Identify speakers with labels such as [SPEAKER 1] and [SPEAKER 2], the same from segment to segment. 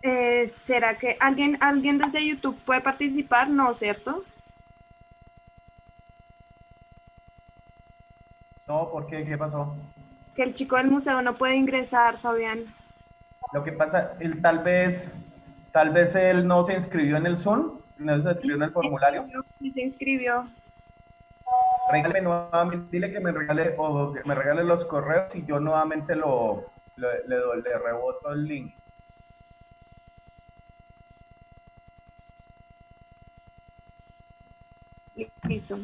[SPEAKER 1] ¿Será que alguien desde YouTube puede participar? No, ¿cierto?
[SPEAKER 2] No, ¿por qué? ¿Qué pasó?
[SPEAKER 1] Que el chico del museo no puede ingresar, Fabián.
[SPEAKER 2] Lo que pasa, tal vez él no se inscribió en el Zoom, no se inscribió en el formulario.
[SPEAKER 1] Sí se inscribió.
[SPEAKER 2] Regálame nuevamente, dile que me regale o que me regale los correos y yo nuevamente le reboto el link.
[SPEAKER 1] Listo.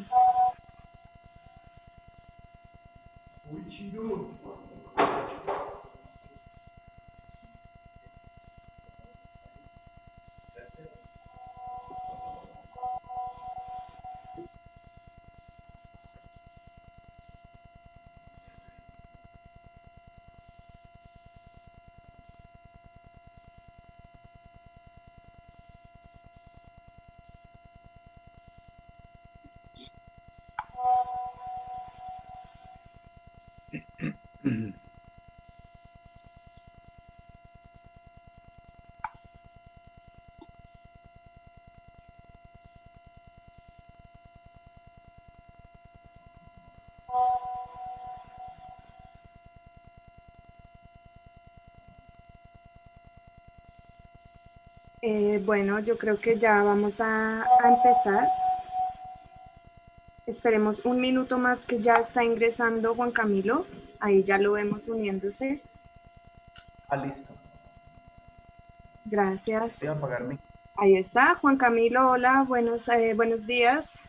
[SPEAKER 1] Bueno, yo creo que ya vamos a empezar. Esperemos un minuto más que ya está ingresando Juan Camilo. Ahí ya lo vemos uniéndose.
[SPEAKER 2] Ah, listo. Voy
[SPEAKER 1] Gracias.
[SPEAKER 2] a apagar mi.
[SPEAKER 1] Ahí está, Juan Camilo, hola, buenos días.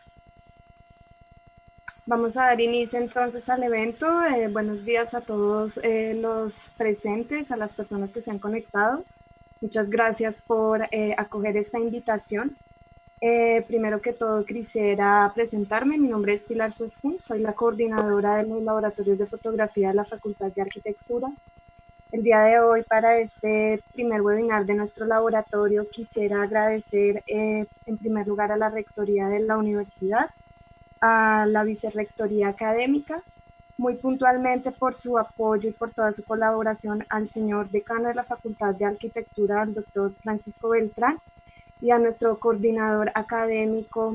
[SPEAKER 1] Vamos a dar inicio entonces al evento. Buenos días a todos los presentes, a las personas que se han conectado. Muchas gracias por acoger esta invitación. Primero que todo, quisiera presentarme. Mi nombre es Pilar Suescun, soy la coordinadora de los laboratorios de fotografía de la Facultad de Arquitectura. El día de hoy, para este primer webinar de nuestro laboratorio, quisiera agradecer en primer lugar a la Rectoría de la Universidad, a la Vicerrectoría Académica, muy puntualmente por su apoyo y por toda su colaboración al señor decano de la Facultad de Arquitectura, al doctor Francisco Beltrán, y a nuestro coordinador académico,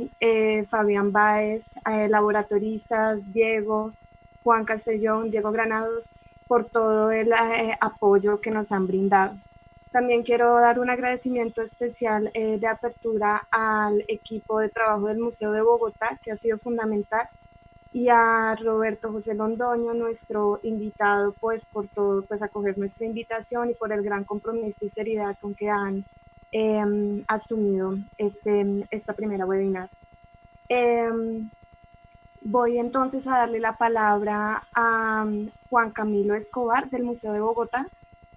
[SPEAKER 1] Fabián Báez, laboratoristas, Diego, Juan Castellón, Diego Granados, por todo el apoyo que nos han brindado. También quiero dar un agradecimiento especial de apertura al equipo de trabajo del Museo de Bogotá, que ha sido fundamental, y a Roberto José Londoño, nuestro invitado, pues por todo, pues acoger nuestra invitación y por el gran compromiso y seriedad con que han asumido esta primera webinar. Eh, Voy entonces a darle la palabra a Juan Camilo Escobar del Museo de Bogotá,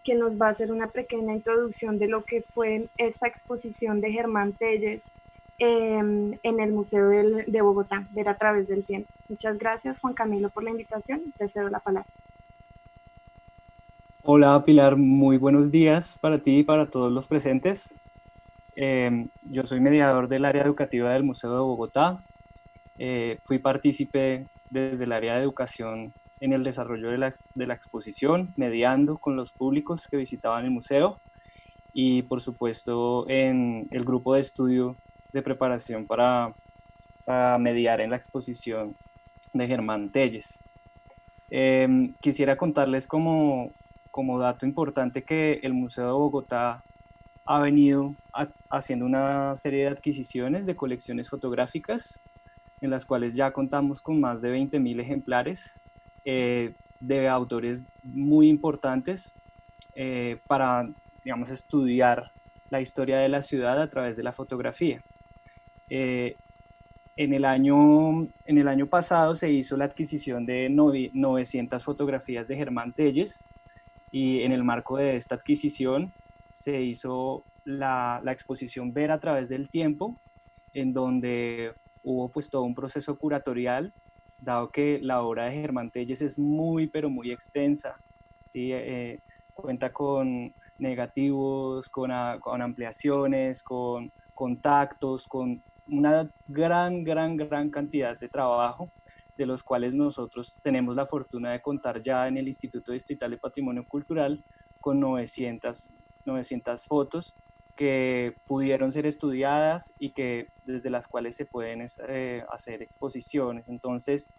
[SPEAKER 1] que nos va a hacer una pequeña introducción de lo que fue esta exposición de Germán Telles en el Museo de Bogotá, Ver a través del tiempo. Muchas gracias, Juan Camilo, por la invitación. Te cedo la palabra.
[SPEAKER 3] Hola Pilar, muy buenos días para ti y para todos los presentes. Yo soy mediador del área educativa del Museo de Bogotá. Fui partícipe desde el área de educación en el desarrollo de la exposición, mediando con los públicos que visitaban el museo y por supuesto en el grupo de estudio de preparación para mediar en la exposición de Germán Telles. Quisiera contarles como dato importante que el Museo de Bogotá ha venido haciendo una serie de adquisiciones de colecciones fotográficas en las cuales ya contamos con más de 20.000 ejemplares de autores muy importantes para, digamos, estudiar la historia de la ciudad a través de la fotografía. Eh, en el año pasado se hizo la adquisición de 900 fotografías de Germán Telles y en el marco de esta adquisición se hizo la exposición Ver a través del tiempo, en donde hubo pues todo un proceso curatorial, dado que la obra de Germán Telles es muy, pero muy extensa. ¿Sí? Cuenta con negativos, con ampliaciones, con contactos, con una gran, gran, gran cantidad de trabajo, de los cuales nosotros tenemos la fortuna de contar ya en el Instituto Distrital de Patrimonio Cultural con 900 fotos que pudieron ser estudiadas y que desde las cuales se pueden hacer exposiciones. Entonces,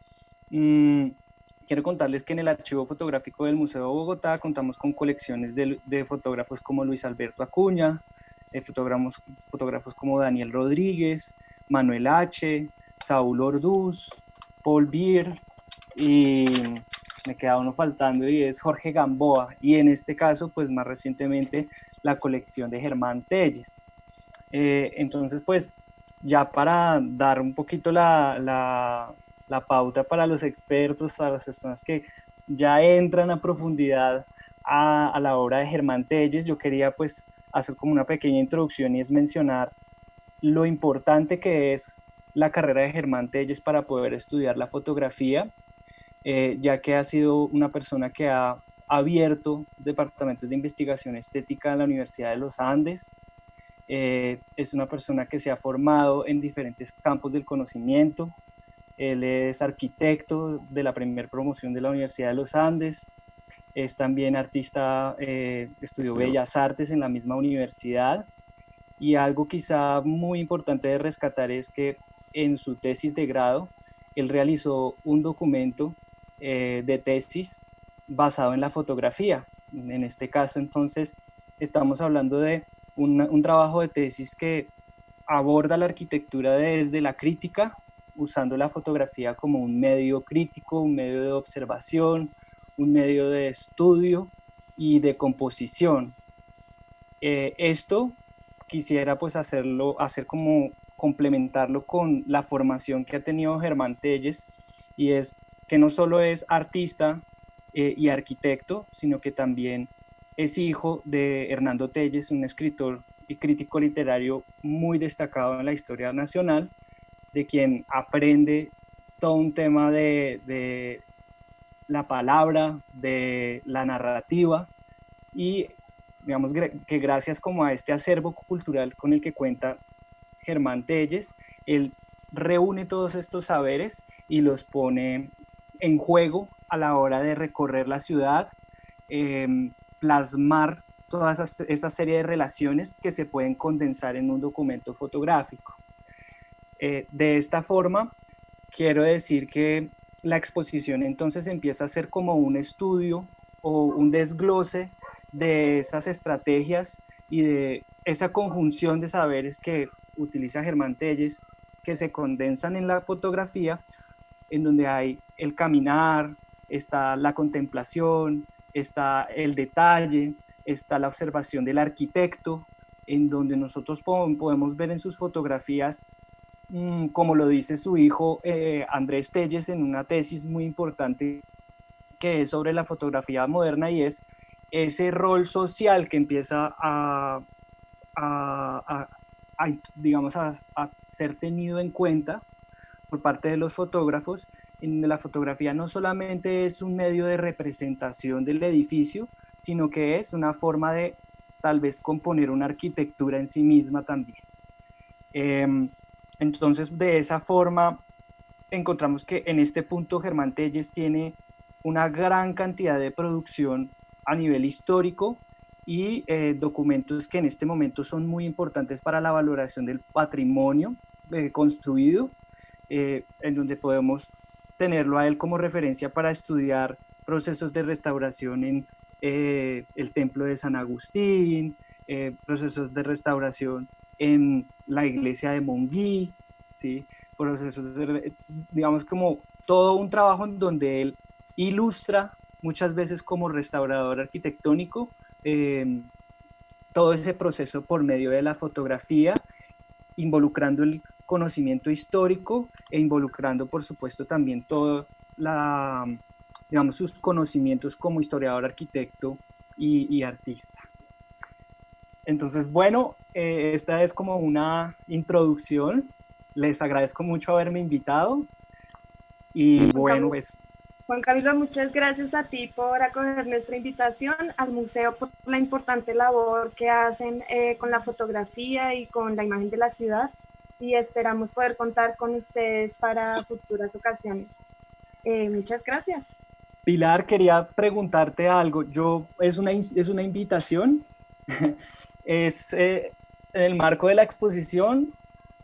[SPEAKER 3] quiero contarles que en el archivo fotográfico del Museo de Bogotá contamos con colecciones de fotógrafos como Luis Alberto Acuña, fotógrafos como Daniel Rodríguez, Manuel H., Saúl Orduz, Paul Bier, y me queda uno faltando y es Jorge Gamboa, y en este caso pues más recientemente la colección de Germán Telles. Entonces pues ya para dar un poquito la pauta para los expertos, para las personas que ya entran a profundidad a la obra de Germán Telles, yo quería pues hacer como una pequeña introducción y es mencionar lo importante que es la carrera de Germán Telles para poder estudiar la fotografía, ya que ha sido una persona que ha abierto departamentos de investigación estética en la Universidad de los Andes. Es una persona que se ha formado en diferentes campos del conocimiento. Él es arquitecto de la primera promoción de la Universidad de los Andes. Es también artista, estudió Bellas Artes en la misma universidad. Y algo quizá muy importante de rescatar es que en su tesis de grado, él realizó un documento de tesis basado en la fotografía. En este caso, entonces, estamos hablando de un trabajo de tesis que aborda la arquitectura desde la crítica, usando la fotografía como un medio crítico, un medio de observación, un medio de estudio y de composición. Esto quisiera pues complementarlo con la formación que ha tenido Germán Telles, y es que no solo es artista y arquitecto, sino que también es hijo de Hernando Telles, un escritor y crítico literario muy destacado en la historia nacional, de quien aprende todo un tema de la palabra, de la narrativa, y digamos que gracias como a este acervo cultural con el que cuenta Germán Telles, él reúne todos estos saberes y los pone en juego a la hora de recorrer la ciudad, plasmar toda esa serie de relaciones que se pueden condensar en un documento fotográfico. De esta forma, quiero decir que la exposición entonces empieza a ser como un estudio o un desglose de esas estrategias y de esa conjunción de saberes que utiliza Germán Telles, que se condensan en la fotografía, en donde hay el caminar, está la contemplación, está el detalle, está la observación del arquitecto, en donde nosotros podemos ver en sus fotografías, como lo dice su hijo Andrés Telles en una tesis muy importante que es sobre la fotografía moderna, y es ese rol social que empieza digamos, a ser tenido en cuenta por parte de los fotógrafos. En la fotografía no solamente es un medio de representación del edificio, sino que es una forma de tal vez componer una arquitectura en sí misma también. Entonces, de esa forma, encontramos que en este punto Germán Telles tiene una gran cantidad de producción a nivel histórico y documentos que en este momento son muy importantes para la valoración del patrimonio construido, en donde podemos tenerlo a él como referencia para estudiar procesos de restauración en el Templo de San Agustín, procesos de restauración en la iglesia de Monguí, ¿sí? Procesos de, digamos, como todo un trabajo en donde él ilustra muchas veces como restaurador arquitectónico todo ese proceso por medio de la fotografía, involucrando el conocimiento histórico e involucrando, por supuesto, también todo digamos, sus conocimientos como historiador, arquitecto y artista. Entonces, bueno, esta es como una introducción. Les agradezco mucho haberme invitado y bueno, pues...
[SPEAKER 1] Juan Camilo, muchas gracias a ti por acoger nuestra invitación al museo, por la importante labor que hacen con la fotografía y con la imagen de la ciudad, y esperamos poder contar con ustedes para futuras ocasiones. Muchas gracias.
[SPEAKER 3] Pilar, quería preguntarte algo. Es una invitación. en el marco de la exposición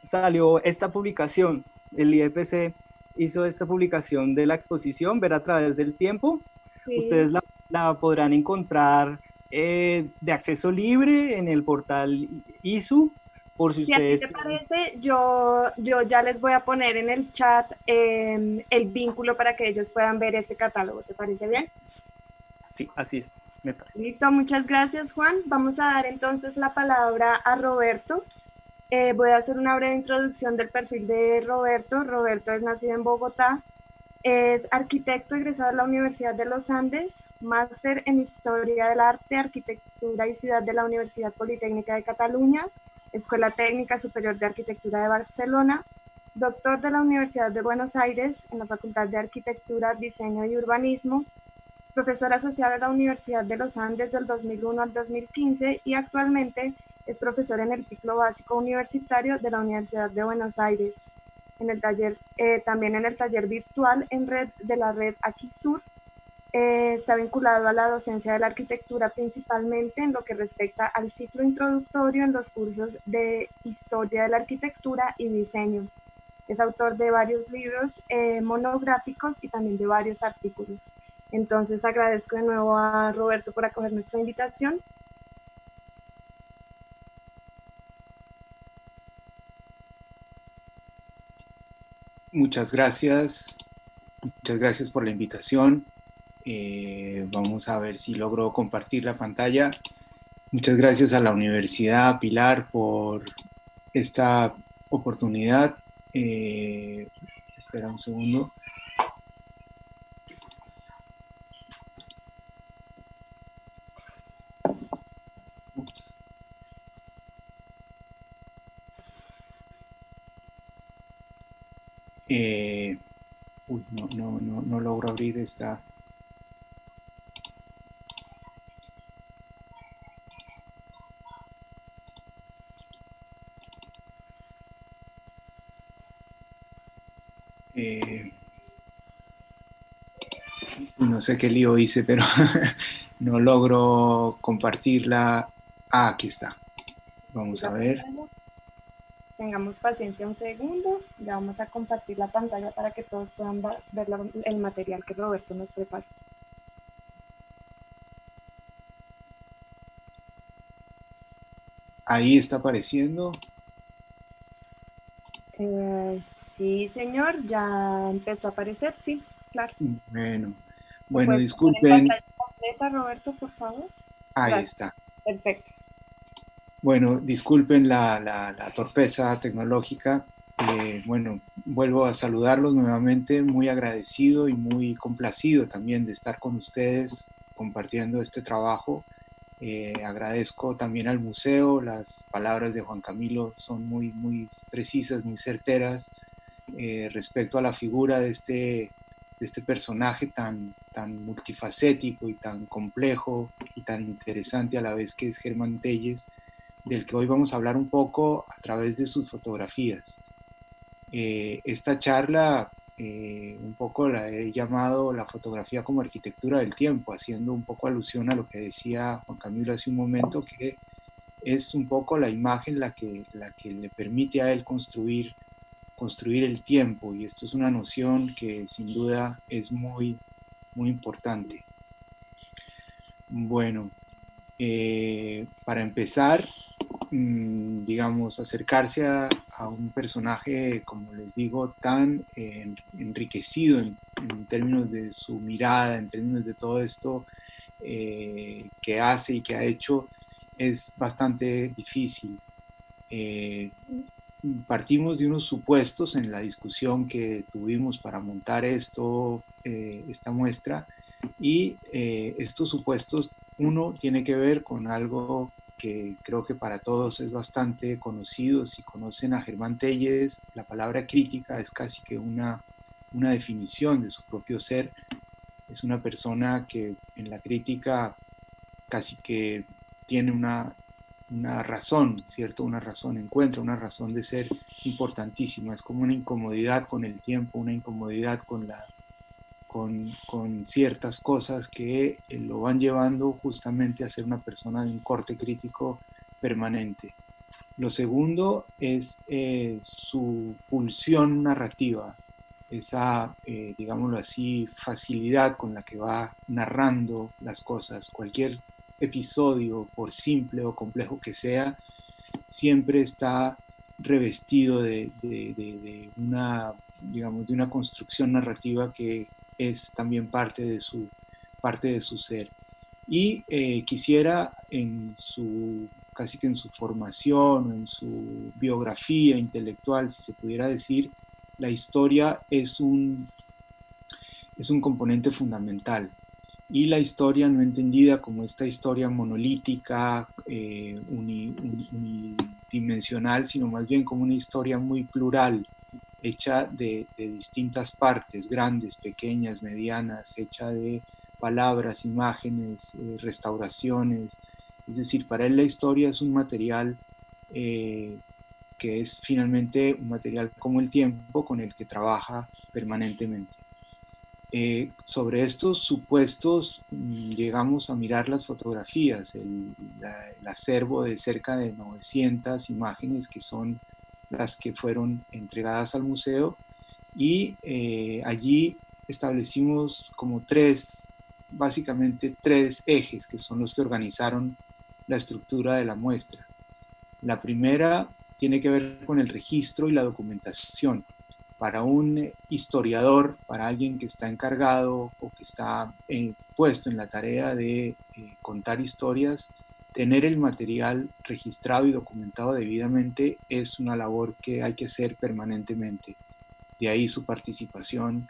[SPEAKER 3] salió esta publicación. El IEPC hizo esta publicación de la exposición, Ver a través del tiempo.
[SPEAKER 1] Sí.
[SPEAKER 3] Ustedes la podrán encontrar de acceso libre en el portal ISU, por si
[SPEAKER 1] Si a ti
[SPEAKER 3] ustedes
[SPEAKER 1] te
[SPEAKER 3] quieren.
[SPEAKER 1] parece, yo ya les voy a poner en el chat el vínculo para que ellos puedan ver este catálogo. ¿Te parece bien?
[SPEAKER 3] Sí, así es, me parece.
[SPEAKER 1] Listo, muchas gracias, Juan. Vamos a dar entonces la palabra a Roberto. Voy a hacer una breve introducción del perfil de Roberto. Roberto es nacido en Bogotá, es arquitecto egresado de la Universidad de los Andes, máster en Historia del Arte, Arquitectura y Ciudad de la Universidad Politécnica de Cataluña, Escuela Técnica Superior de Arquitectura de Barcelona, doctor de la Universidad de Buenos Aires en la Facultad de Arquitectura, Diseño y Urbanismo, profesor asociado de la Universidad de los Andes del 2001 al 2015 y actualmente es profesor en el ciclo básico universitario de la Universidad de Buenos Aires. En el taller, también en el taller virtual en red de la red Aquisur, está vinculado a la docencia de la arquitectura principalmente en lo que respecta al ciclo introductorio en los cursos de Historia de la Arquitectura y Diseño. Es autor de varios libros monográficos y también de varios artículos. Entonces agradezco de nuevo a Roberto por acoger nuestra invitación.
[SPEAKER 4] Muchas gracias por la invitación. Vamos a ver si logro compartir la pantalla. Muchas gracias a la Universidad Pilar por esta oportunidad. Espera un segundo. Ups. No logro abrir esta. No sé qué lío hice, pero no logro compartirla. Ah, aquí está. Vamos a ver.
[SPEAKER 1] Tengamos paciencia un segundo. Ya vamos a compartir la pantalla para que todos puedan ver el material que Roberto nos preparó.
[SPEAKER 4] Ahí está apareciendo.
[SPEAKER 1] Sí, señor, ya empezó a aparecer, sí, claro.
[SPEAKER 4] Bueno,
[SPEAKER 1] ¿Puedes poner en
[SPEAKER 4] disculpen.
[SPEAKER 1] pantalla completa, Roberto, por favor?
[SPEAKER 4] Ahí
[SPEAKER 1] Gracias.
[SPEAKER 4] está.
[SPEAKER 1] Perfecto.
[SPEAKER 4] Bueno, disculpen la torpeza tecnológica. Bueno, vuelvo a saludarlos nuevamente, muy agradecido y muy complacido también de estar con ustedes compartiendo este trabajo. Agradezco también al museo, las palabras de Juan Camilo son muy precisas, muy certeras respecto a la figura de este personaje tan multifacético y tan complejo y tan interesante a la vez que es Germán Telles, del que hoy vamos a hablar un poco a través de sus fotografías. Esta charla un poco la he llamado la fotografía como arquitectura del tiempo, haciendo un poco alusión a lo que decía Juan Camilo hace un momento, que es un poco la imagen la que le permite a él construir el tiempo, y esto es una noción que sin duda es muy importante. Bueno, para empezar, digamos, acercarse a un personaje, como les digo, tan enriquecido en términos de su mirada, en términos de todo esto que hace y que ha hecho, es bastante difícil. Partimos de unos supuestos en la discusión que tuvimos para montar esta muestra, y estos supuestos, uno tiene que ver con algo que creo que para todos es bastante conocido. Si conocen a Germán Telles, la palabra crítica es casi que una definición de su propio ser. Es una persona que en la crítica casi que tiene una razón, ¿cierto? Una razón, encuentra una razón de ser importantísima. Es como una incomodidad con el tiempo, una incomodidad con ciertas cosas que lo van llevando justamente a ser una persona de un corte crítico permanente. Lo segundo es su pulsión narrativa, esa, digámoslo así, facilidad con la que va narrando las cosas. Cualquier episodio, por simple o complejo que sea, siempre está revestido de una, digamos, de una construcción narrativa que es también parte de su ser. Y quisiera casi que en su formación, en su biografía intelectual, si se pudiera decir, la historia es un componente fundamental. Y la historia no entendida como esta historia monolítica, unidimensional, sino más bien como una historia muy plural, hecha de distintas partes, grandes, pequeñas, medianas, hecha de palabras, imágenes, restauraciones. Es decir, para él la historia es un material que es finalmente un material como el tiempo con el que trabaja permanentemente. Sobre estos supuestos llegamos a mirar las fotografías, el acervo de cerca de 900 imágenes que son las que fueron entregadas al museo, y allí establecimos como básicamente tres ejes que son los que organizaron la estructura de la muestra. La primera tiene que ver con el registro y la documentación. Para un historiador, para alguien que está encargado o que está puesto en la tarea de contar historias, tener el material registrado y documentado debidamente es una labor que hay que hacer permanentemente. De ahí su participación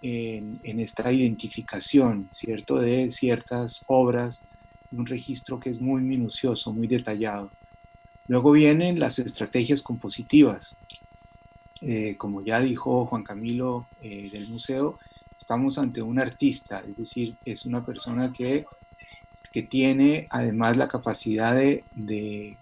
[SPEAKER 4] en esta identificación, ¿cierto?, de ciertas obras, un registro que es muy minucioso, muy detallado. Luego vienen las estrategias compositivas. Como ya dijo Juan Camilo del museo, estamos ante un artista, es decir, es una persona que tiene además la capacidad de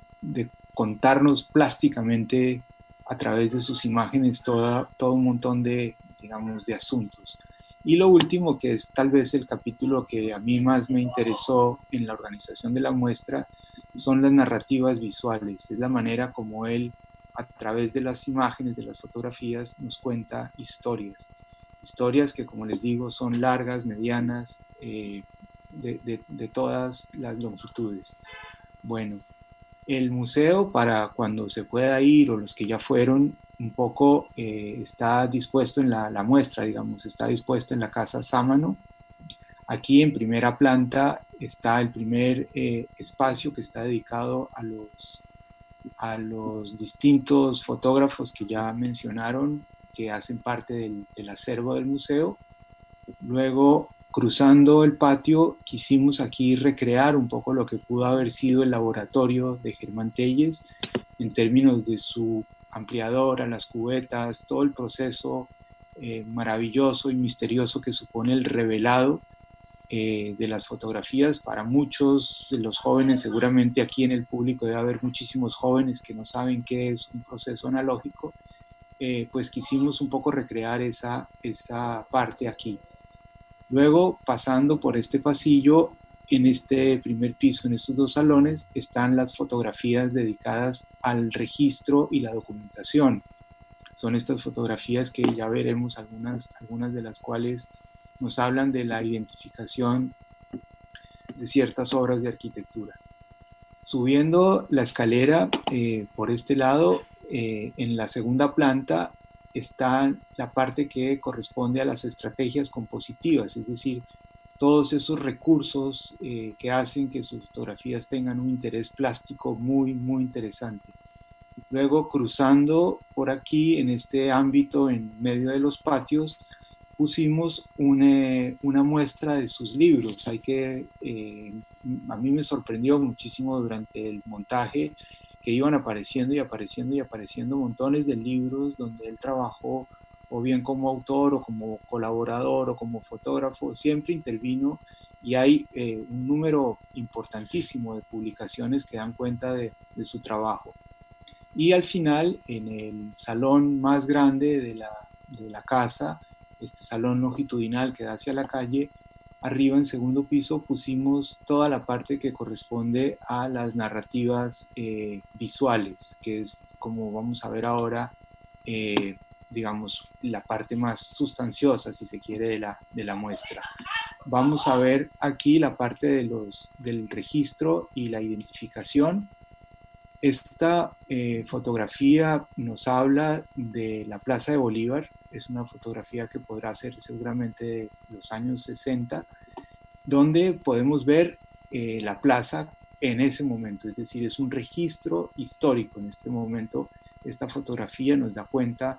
[SPEAKER 4] contarnos plásticamente a través de sus imágenes todo un montón de, digamos, de asuntos. Y lo último, que es tal vez el capítulo que a mí más me interesó en la organización de la muestra, son las narrativas visuales. Es la manera como él, a través de las imágenes, de las fotografías, nos cuenta historias. Historias que, como les digo, son largas, medianas, de todas las longitudes. Bueno, el museo, para cuando se pueda ir o los que ya fueron, un poco está dispuesto en la muestra, digamos, está dispuesto en la Casa Sámano. Aquí en primera planta está el primer espacio que está dedicado a los distintos fotógrafos que ya mencionaron, que hacen parte del acervo del museo. Luego, cruzando el patio, quisimos aquí recrear un poco lo que pudo haber sido el laboratorio de Germán Telles en términos de su ampliadora, las cubetas, todo el proceso maravilloso y misterioso que supone el revelado de las fotografías. Para muchos de los jóvenes, seguramente aquí en el público debe haber muchísimos jóvenes que no saben qué es un proceso analógico, pues quisimos un poco recrear esa parte aquí. Luego, pasando por este pasillo, en este primer piso, en estos dos salones, están las fotografías dedicadas al registro y la documentación. Son estas fotografías que ya veremos, algunas de las cuales nos hablan de la identificación de ciertas obras de arquitectura. Subiendo la escalera por este lado, en la segunda planta está la parte que corresponde a las estrategias compositivas, es decir, todos esos recursos que hacen que sus fotografías tengan un interés plástico muy, muy interesante. Luego, cruzando por aquí, en este ámbito, en medio de los patios, pusimos una muestra de sus libros. A mí me sorprendió muchísimo durante el montaje que iban apareciendo y apareciendo y apareciendo montones de libros donde él trabajó o bien como autor o como colaborador o como fotógrafo, siempre intervino, y hay un número importantísimo de publicaciones que dan cuenta de su trabajo. Y al final, en el salón más grande de la casa, este salón longitudinal que da hacia la calle, arriba en segundo piso pusimos toda la parte que corresponde a las narrativas visuales, que es como vamos a ver ahora, digamos, la parte más sustanciosa, si se quiere, de la muestra. Vamos a ver aquí la parte del registro y la identificación. Esta fotografía nos habla de la Plaza de Bolívar. Es una fotografía que podrá ser seguramente de los años 60, donde podemos ver la plaza en ese momento, es decir, es un registro histórico en este momento. Esta fotografía nos da cuenta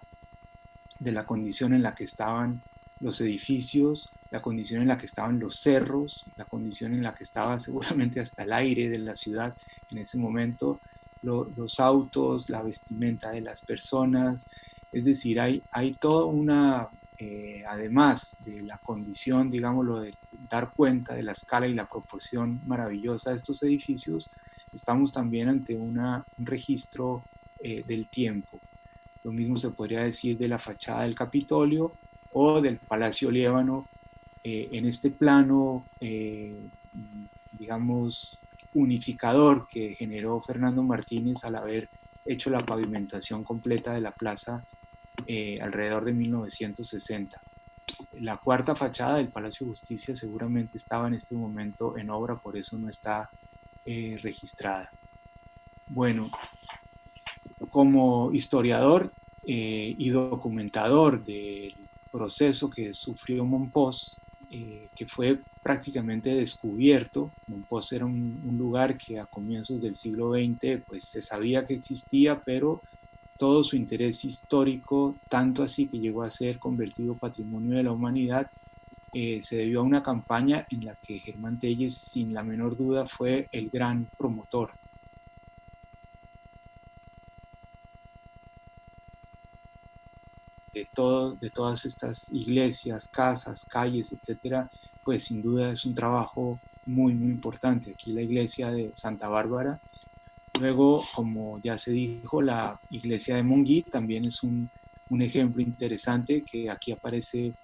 [SPEAKER 4] de la condición en la que estaban los edificios, la condición en la que estaban los cerros, la condición en la que estaba seguramente hasta el aire de la ciudad en ese momento, los autos, la vestimenta de las personas. Es decir, hay toda una, además de la condición, digámoslo, de dar cuenta de la escala y la proporción maravillosa de estos edificios, estamos también ante un registro del tiempo. Lo mismo se podría decir de la fachada del Capitolio o del Palacio Liébano, en este plano, digamos, unificador que generó Fernando Martínez al haber hecho la pavimentación completa de la plaza alrededor de 1960. La cuarta fachada del Palacio de Justicia seguramente estaba en este momento en obra, por eso no está registrada. Bueno, como historiador y documentador del proceso que sufrió Mompox, que fue prácticamente descubierto. Mompox era un lugar que a comienzos del siglo XX pues, se sabía que existía, pero todo su interés histórico, tanto así que llegó a ser convertido Patrimonio de la Humanidad, se debió a una campaña en la que Germán Telles, sin la menor duda, fue el gran promotor. De todas estas iglesias, casas, calles, etcétera, pues sin duda es un trabajo muy, muy importante. Aquí la iglesia de Santa Bárbara. Luego, como ya se dijo, la iglesia de Monguí también es un ejemplo interesante que aquí aparece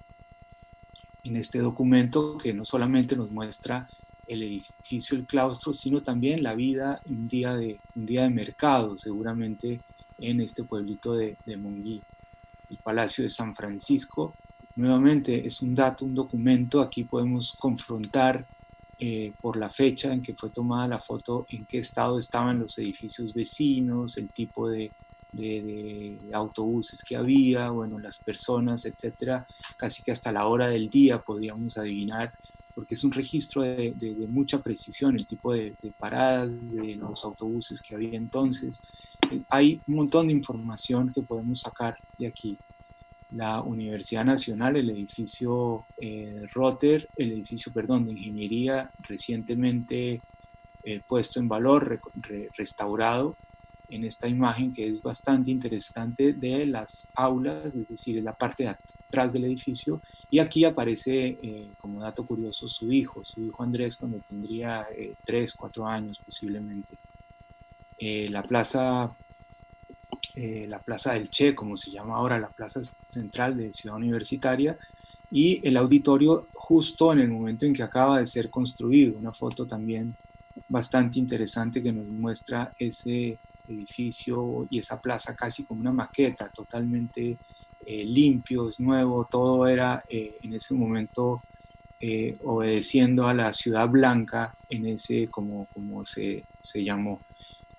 [SPEAKER 4] en este documento, que no solamente nos muestra el edificio, el claustro, sino también la vida, un día de mercado, seguramente en este pueblito de Monguí. El Palacio de San Francisco, nuevamente es un dato, un documento. Aquí podemos confrontar por la fecha en que fue tomada la foto, en qué estado estaban los edificios vecinos, el tipo de autobuses que había, bueno, las personas, etcétera. Casi que hasta la hora del día podríamos adivinar, porque es un registro de mucha precisión, el tipo de paradas de los autobuses que había entonces. Hay un montón de información que podemos sacar de aquí. La Universidad Nacional, el edificio Rotter, el edificio, perdón, de ingeniería recientemente puesto en valor, restaurado, en esta imagen que es bastante interesante de las aulas, es decir, en la parte de atrás del edificio. Y aquí aparece, como dato curioso, su hijo Andrés, cuando tendría 3, 4 años posiblemente. La plaza del Che, como se llama ahora, la plaza central de Ciudad Universitaria, y el auditorio justo en el momento en que acaba de ser construido. Una foto también bastante interesante que nos muestra ese edificio y esa plaza casi como una maqueta, totalmente limpio, es nuevo, todo era en ese momento obedeciendo a la Ciudad Blanca, en ese, como se llamó.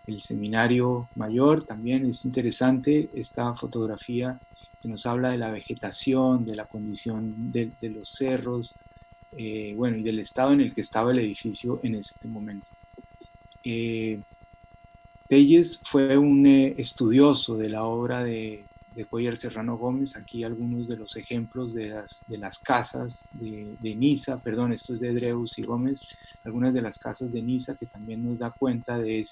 [SPEAKER 4] El Seminario Mayor también es interesante, esta fotografía que nos habla de la vegetación, de la condición de los cerros, bueno, y del estado en el que estaba el edificio en ese momento. Telles fue un estudioso de la obra de Cuéllar Serrano Gómez. Aquí algunos de los ejemplos de las casas de Niza, perdón, esto es de Dreus y Gómez, algunas de las casas de Niza, que también nos da cuenta de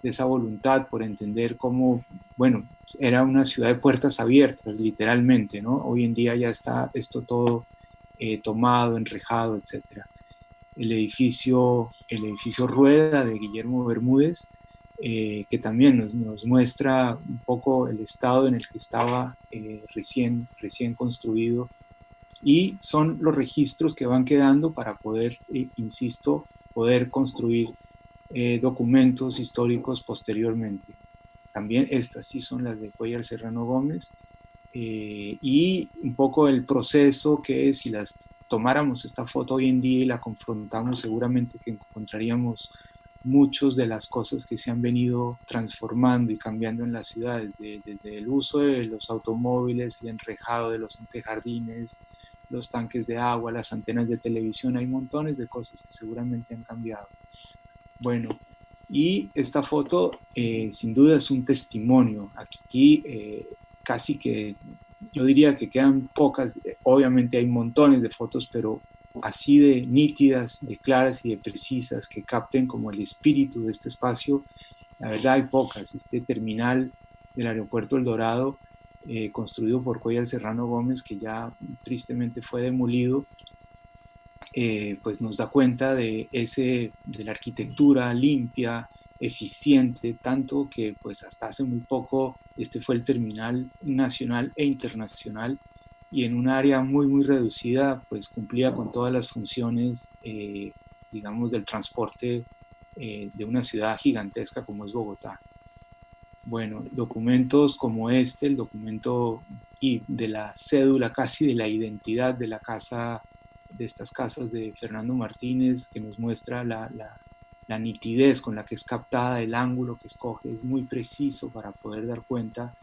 [SPEAKER 4] esa voluntad por entender cómo, bueno, era una ciudad de puertas abiertas, literalmente, ¿no? Hoy en día ya está esto todo tomado, enrejado, etc. El edificio Rueda de Guillermo Bermúdez, que también nos muestra un poco el estado en el que estaba recién construido y son los registros que van quedando para poder, insisto, poder construir documentos históricos posteriormente. También estas sí son las de Cuéllar Serrano Gómez, y un poco el proceso que si las tomáramos esta foto hoy en día y la confrontamos, seguramente que encontraríamos muchas de las cosas que se han venido transformando y cambiando en las ciudades, desde el uso de los automóviles, el enrejado de los antejardines, los tanques de agua, las antenas de televisión. Hay montones de cosas que seguramente han cambiado. Bueno, y esta foto sin duda es un testimonio. Aquí casi que yo diría que quedan pocas, obviamente hay montones de fotos, pero así de nítidas, de claras y de precisas, que capten como el espíritu de este espacio, la verdad hay pocas. Este terminal del aeropuerto El Dorado, construido por Cuéllar Serrano Gómez, que ya tristemente fue demolido, pues nos da cuenta de la arquitectura limpia, eficiente, tanto que pues hasta hace muy poco este fue el terminal nacional e internacional, y en un área muy reducida pues cumplía con todas las funciones, digamos, del transporte de una ciudad gigantesca como es Bogotá. Bueno, documentos como este, el documento y de la cédula, casi de la identidad de la casa, de estas casas de Fernando Martínez, que nos muestra la nitidez con la que es captada, el ángulo que escoge, es muy preciso para poder dar cuenta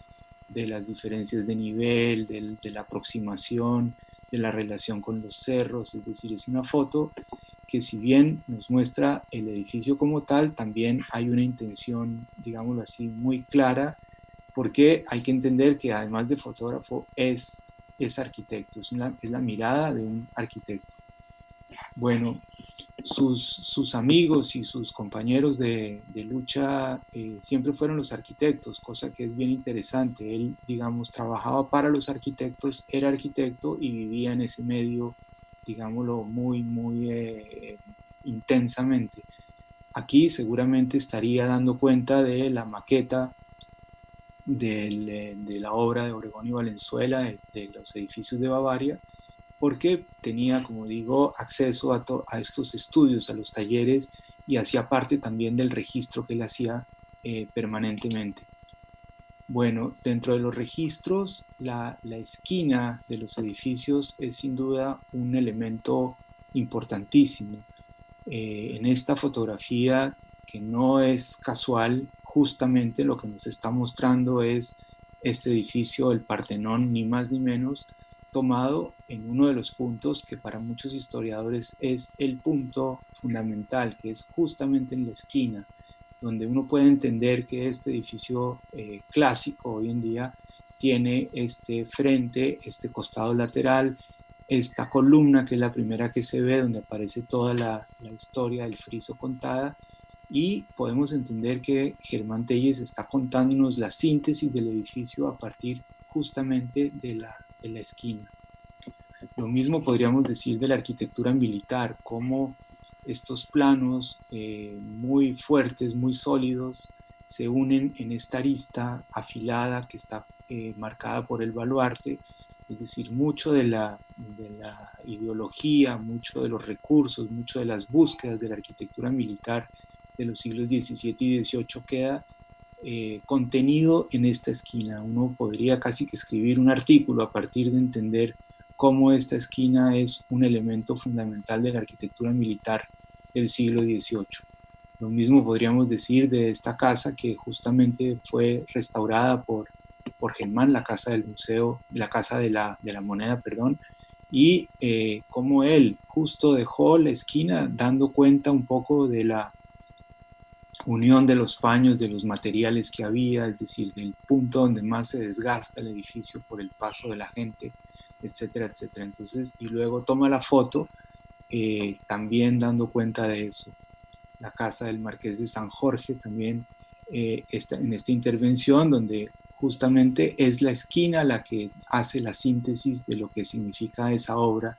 [SPEAKER 4] de las diferencias de nivel, de la aproximación, de la relación con los cerros. Es decir, es una foto que, si bien nos muestra el edificio como tal, también hay una intención, digámoslo así, muy clara, porque hay que entender que además de fotógrafo es arquitecto, es la mirada de un arquitecto. Bueno, sus amigos y sus compañeros de lucha siempre fueron los arquitectos, cosa que es bien interesante. Él, digamos, trabajaba para los arquitectos, era arquitecto y vivía en ese medio, digámoslo, muy intensamente. Aquí seguramente estaría dando cuenta de la maqueta de la obra de Obregón y Valenzuela, de los edificios de Bavaria, porque tenía, como digo, acceso a estos estudios, a los talleres, y hacía parte también del registro que él hacía permanentemente. Bueno, dentro de los registros, la esquina de los edificios es sin duda un elemento importantísimo. En esta fotografía, que no es casual, justamente lo que nos está mostrando es este edificio, el Partenón, ni más ni menos, tomado en uno de los puntos que para muchos historiadores es el punto fundamental, que es justamente en la esquina, donde uno puede entender que este edificio clásico hoy en día tiene este frente, este costado lateral, esta columna que es la primera que se ve, donde aparece toda la historia del friso contada, y podemos entender que Germán Telles está contándonos la síntesis del edificio a partir justamente de la esquina. Lo mismo podríamos decir de la arquitectura militar, cómo estos planos muy fuertes, muy sólidos, se unen en esta arista afilada que está marcada por el baluarte. Es decir, mucho de la ideología, mucho de los recursos, mucho de las búsquedas de la arquitectura militar de los siglos XVII y XVIII queda contenido en esta esquina. Uno podría casi que escribir un artículo a partir de entender cómo esta esquina es un elemento fundamental de la arquitectura militar del siglo XVIII. Lo mismo podríamos decir de esta casa que justamente fue restaurada por Germán, la casa del museo, la casa de la moneda, perdón, y cómo él justo dejó la esquina dando cuenta un poco de la unión de los paños, de los materiales que había, es decir, del punto donde más se desgasta el edificio por el paso de la gente, etcétera, etcétera. Entonces, y luego toma la foto también dando cuenta de eso. La casa del Marqués de San Jorge también está en esta intervención donde justamente es la esquina la que hace la síntesis de lo que significa esa obra,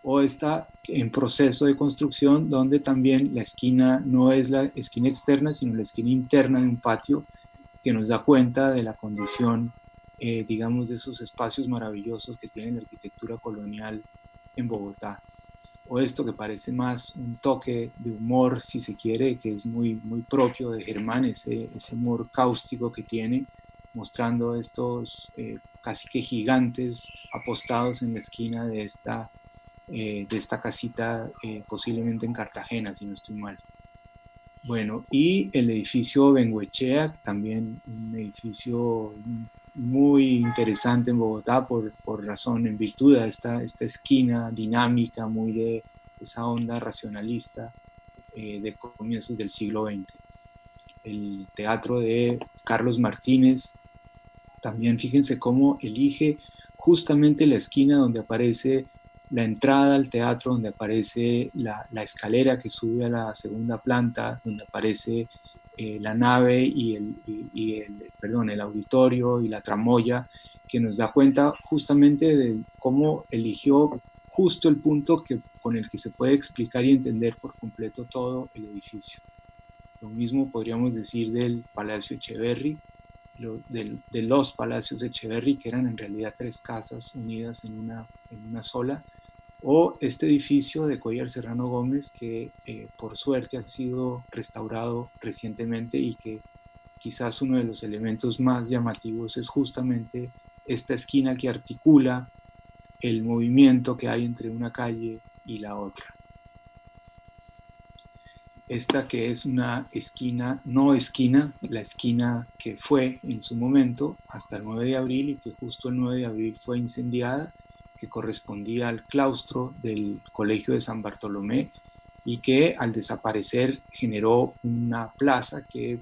[SPEAKER 4] o está en proceso de construcción donde también la esquina no es la esquina externa, sino la esquina interna de un patio que nos da cuenta de la condición digamos, de esos espacios maravillosos que tiene la arquitectura colonial en Bogotá. O esto que parece más un toque de humor, si se quiere, que es muy, muy propio de Germán, ese humor cáustico que tiene, mostrando estos casi que gigantes apostados en la esquina de esta casita, posiblemente en Cartagena, si no estoy mal. Bueno, y el edificio Bengoechea, también un edificio muy interesante en Bogotá por razón, en virtud de esta esquina dinámica, muy de esa onda racionalista de comienzos del siglo XX. El teatro de Carlos Martínez, también fíjense cómo elige justamente la esquina donde aparece la entrada al teatro, donde aparece la escalera que sube a la segunda planta, donde aparece la nave y el auditorio y la tramoya, que nos da cuenta justamente de cómo eligió justo el punto con el que se puede explicar y entender por completo todo el edificio. Lo mismo podríamos decir del Palacio Echeverry, de los Palacios Echeverry, que eran en realidad 3 casas unidas en una sola, o este edificio de Cuéllar Serrano Gómez, que por suerte ha sido restaurado recientemente y que quizás uno de los elementos más llamativos es justamente esta esquina que articula el movimiento que hay entre una calle y la otra. Esta que es una esquina, no esquina, la esquina que fue en su momento hasta el 9 de abril y que justo el 9 de abril fue incendiada, que correspondía al claustro del Colegio de San Bartolomé y que al desaparecer generó una plaza que,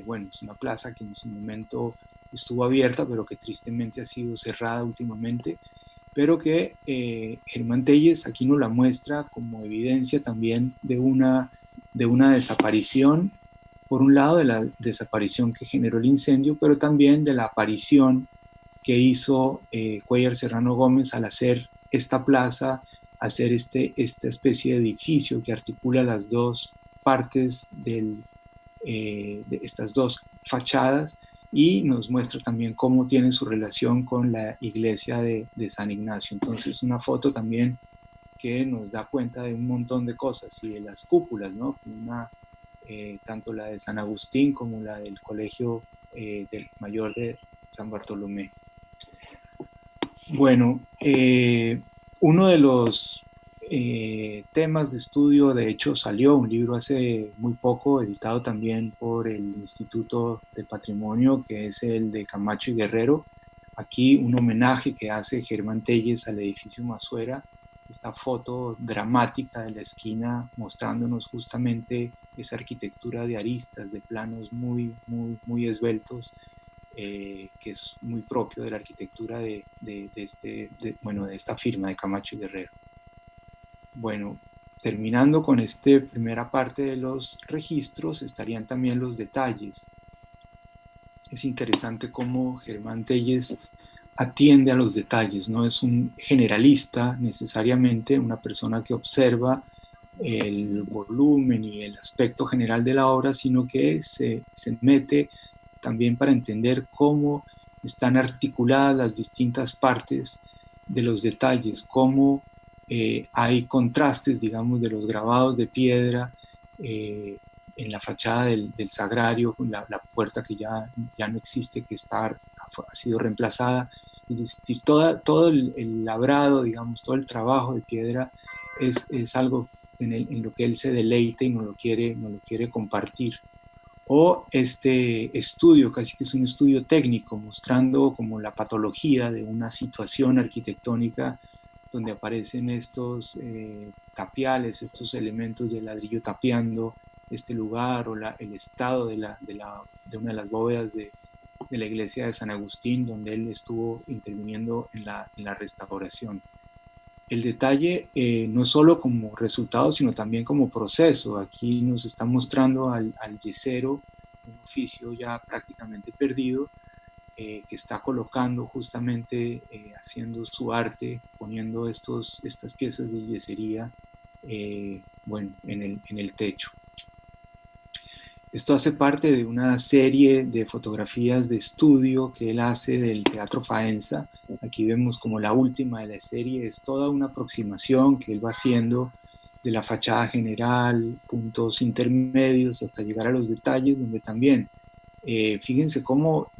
[SPEAKER 4] bueno, es una plaza que en su momento estuvo abierta, pero que tristemente ha sido cerrada últimamente, pero que Germán Telles aquí nos la muestra como evidencia también de una desaparición, por un lado de la desaparición que generó el incendio, pero también de la aparición que hizo Cuéllar Serrano Gómez al hacer esta plaza, hacer esta especie de edificio que articula las dos partes de estas dos fachadas y nos muestra también cómo tiene su relación con la iglesia de San Ignacio. Entonces una foto también que nos da cuenta de un montón de cosas y de las cúpulas, ¿no? Tanto la de San Agustín como la del Colegio del Mayor de San Bartolomé. Bueno, uno de los temas de estudio, de hecho salió un libro hace muy poco, editado también por el Instituto de Patrimonio, que es el de Camacho y Guerrero. Aquí un homenaje que hace Germán Telles al edificio Masuera, esta foto dramática de la esquina mostrándonos justamente esa arquitectura de aristas, de planos muy, muy, muy esbeltos, que es muy propio de la arquitectura de esta firma de Camacho y Guerrero. Bueno, terminando con esta primera parte de los registros, estarían también los detalles. Es interesante cómo Germán Telles atiende a los detalles, no es un generalista necesariamente, una persona que observa el volumen y el aspecto general de la obra, sino que se mete también para entender cómo están articuladas las distintas partes de los detalles, cómo hay contrastes, digamos, de los grabados de piedra en la fachada del sagrario, la puerta que ya no existe, que ha sido reemplazada. Es decir, todo el labrado, digamos, todo el trabajo de piedra es algo en lo que él se deleite y nos lo quiere compartir. O este estudio, casi que es un estudio técnico, mostrando como la patología de una situación arquitectónica donde aparecen estos tapiales, estos elementos de ladrillo tapiando este lugar, o el estado de una de las bóvedas de la iglesia de San Agustín, donde él estuvo interviniendo en la restauración. El detalle no solo como resultado, sino también como proceso. Aquí nos está mostrando al yesero, un oficio ya prácticamente perdido, que está colocando justamente, haciendo su arte, poniendo estas piezas de yesería, bueno, en el techo. Esto hace parte de una serie de fotografías de estudio que él hace del Teatro Faenza. Aquí vemos como la última de la serie, es toda una aproximación que él va haciendo de la fachada general, puntos intermedios, hasta llegar a los detalles, donde también, fíjense cómo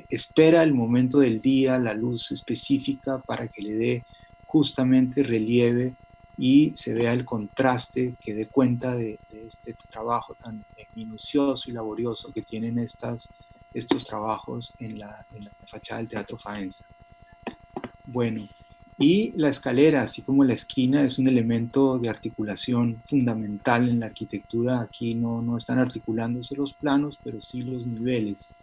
[SPEAKER 4] espera el momento del día, la luz específica para que le dé justamente relieve y se vea el contraste que dé cuenta de este trabajo tan minucioso y laborioso que tienen estos trabajos en la fachada del Teatro Faenza. Bueno, y la escalera, así como la esquina, es un elemento de articulación fundamental en la arquitectura. Aquí no están articulándose los planos, pero sí los niveles.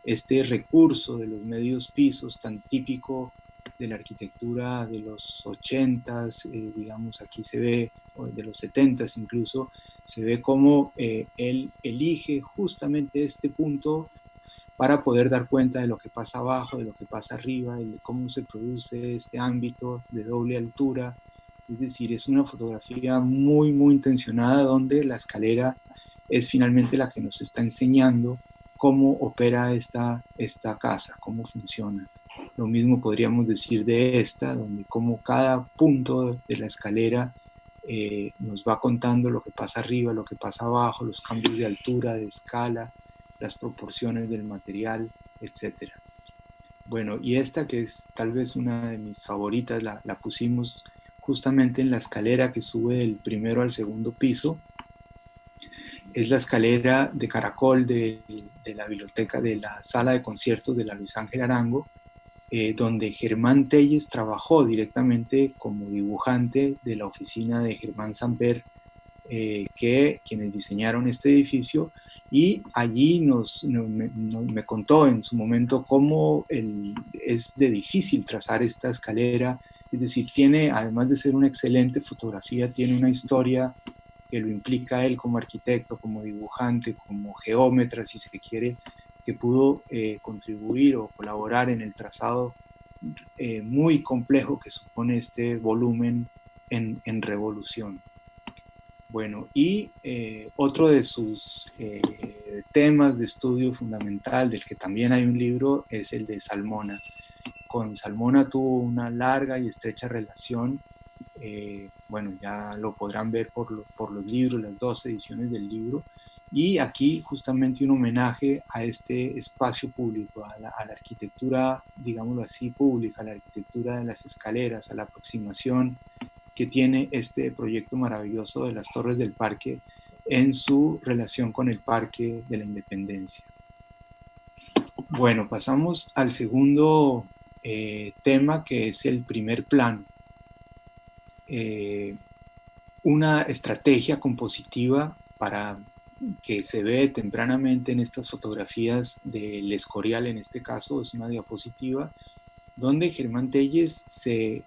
[SPEAKER 4] Este recurso de los medios pisos tan típico de la arquitectura de los 80s, digamos, aquí se ve, de los 70s incluso, se ve cómo él elige justamente este punto para poder dar cuenta de lo que pasa abajo, de lo que pasa arriba, de cómo se produce este ámbito de doble altura. Es decir, es una fotografía muy, muy intencionada donde la escalera es finalmente la que nos está enseñando cómo opera esta casa, cómo funciona. Lo mismo podríamos decir de esta, donde como cada punto de la escalera nos va contando lo que pasa arriba, lo que pasa abajo, los cambios de altura, de escala, las proporciones del material, etc. Bueno, y esta que es tal vez una de mis favoritas, la pusimos justamente en la escalera que sube del primero al segundo piso. Es la escalera de caracol de la biblioteca, de la sala de conciertos de la Luis Ángel Arango, donde Germán Telles trabajó directamente como dibujante de la oficina de Germán Samper, quienes diseñaron este edificio, y allí me contó en su momento cómo es de difícil trazar esta escalera. Es decir, tiene, además de ser una excelente fotografía, tiene una historia que lo implica a él como arquitecto, como dibujante, como geómetra, si se quiere, que pudo contribuir o colaborar en el trazado muy complejo que supone este volumen en revolución. Bueno, y otro de sus temas de estudio fundamental, del que también hay un libro, es el de Salmona. Con Salmona tuvo una larga y estrecha relación. Bueno, ya lo podrán ver por los libros, las 2 ediciones del libro. Y aquí justamente un homenaje a este espacio público, a la arquitectura, digámoslo así, pública, a la arquitectura de las escaleras, a la aproximación que tiene este proyecto maravilloso de las Torres del Parque en su relación con el Parque de la Independencia. Bueno, pasamos al segundo tema, que es el primer plano. Una estrategia compositiva para que se ve tempranamente en estas fotografías del Escorial, en este caso es una diapositiva, donde Germán Telles se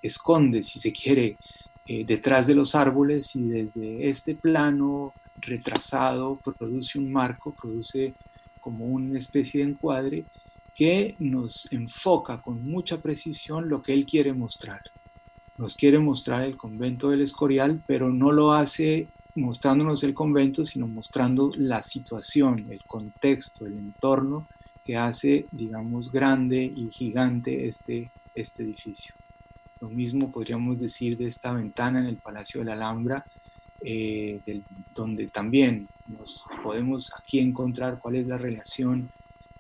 [SPEAKER 4] esconde, si se quiere, detrás de los árboles, y desde este plano retrasado produce un marco, produce como una especie de encuadre que nos enfoca con mucha precisión lo que él quiere mostrar. Nos quiere mostrar el convento del Escorial, pero no lo hace mostrándonos el convento, sino mostrando la situación, el contexto, el entorno que hace, digamos, grande y gigante este edificio. Lo mismo podríamos decir de esta ventana en el Palacio de la Alhambra, donde también nos podemos aquí encontrar cuál es la relación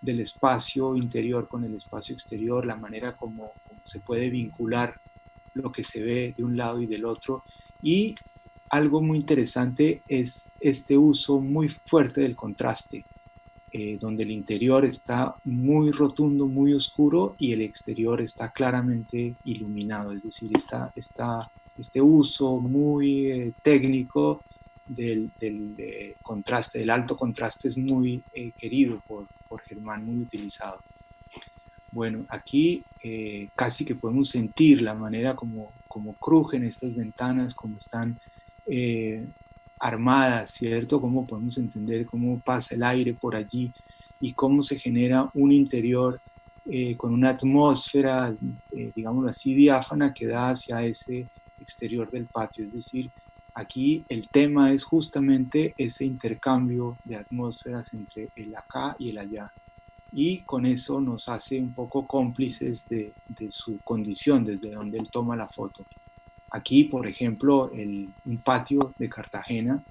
[SPEAKER 4] del espacio interior con el espacio exterior, la manera como se puede vincular lo que se ve de un lado y del otro. Y algo muy interesante es este uso muy fuerte del contraste, donde el interior está muy rotundo, muy oscuro, y el exterior está claramente iluminado. Es decir, este uso muy técnico del contraste, del alto contraste, es muy querido por Germán, muy utilizado. Bueno, aquí casi que podemos sentir la manera como crujen estas ventanas, como están armadas, ¿cierto? Cómo podemos entender cómo pasa el aire por allí y cómo se genera un interior con una atmósfera, digámoslo así, diáfana, que da hacia ese exterior del patio. Es decir, Aquí el tema es justamente ese intercambio de atmósferas entre el acá y el allá. Y con eso nos hace un poco cómplices de su condición, desde donde él toma la foto. Aquí, por ejemplo, un patio de Cartagena,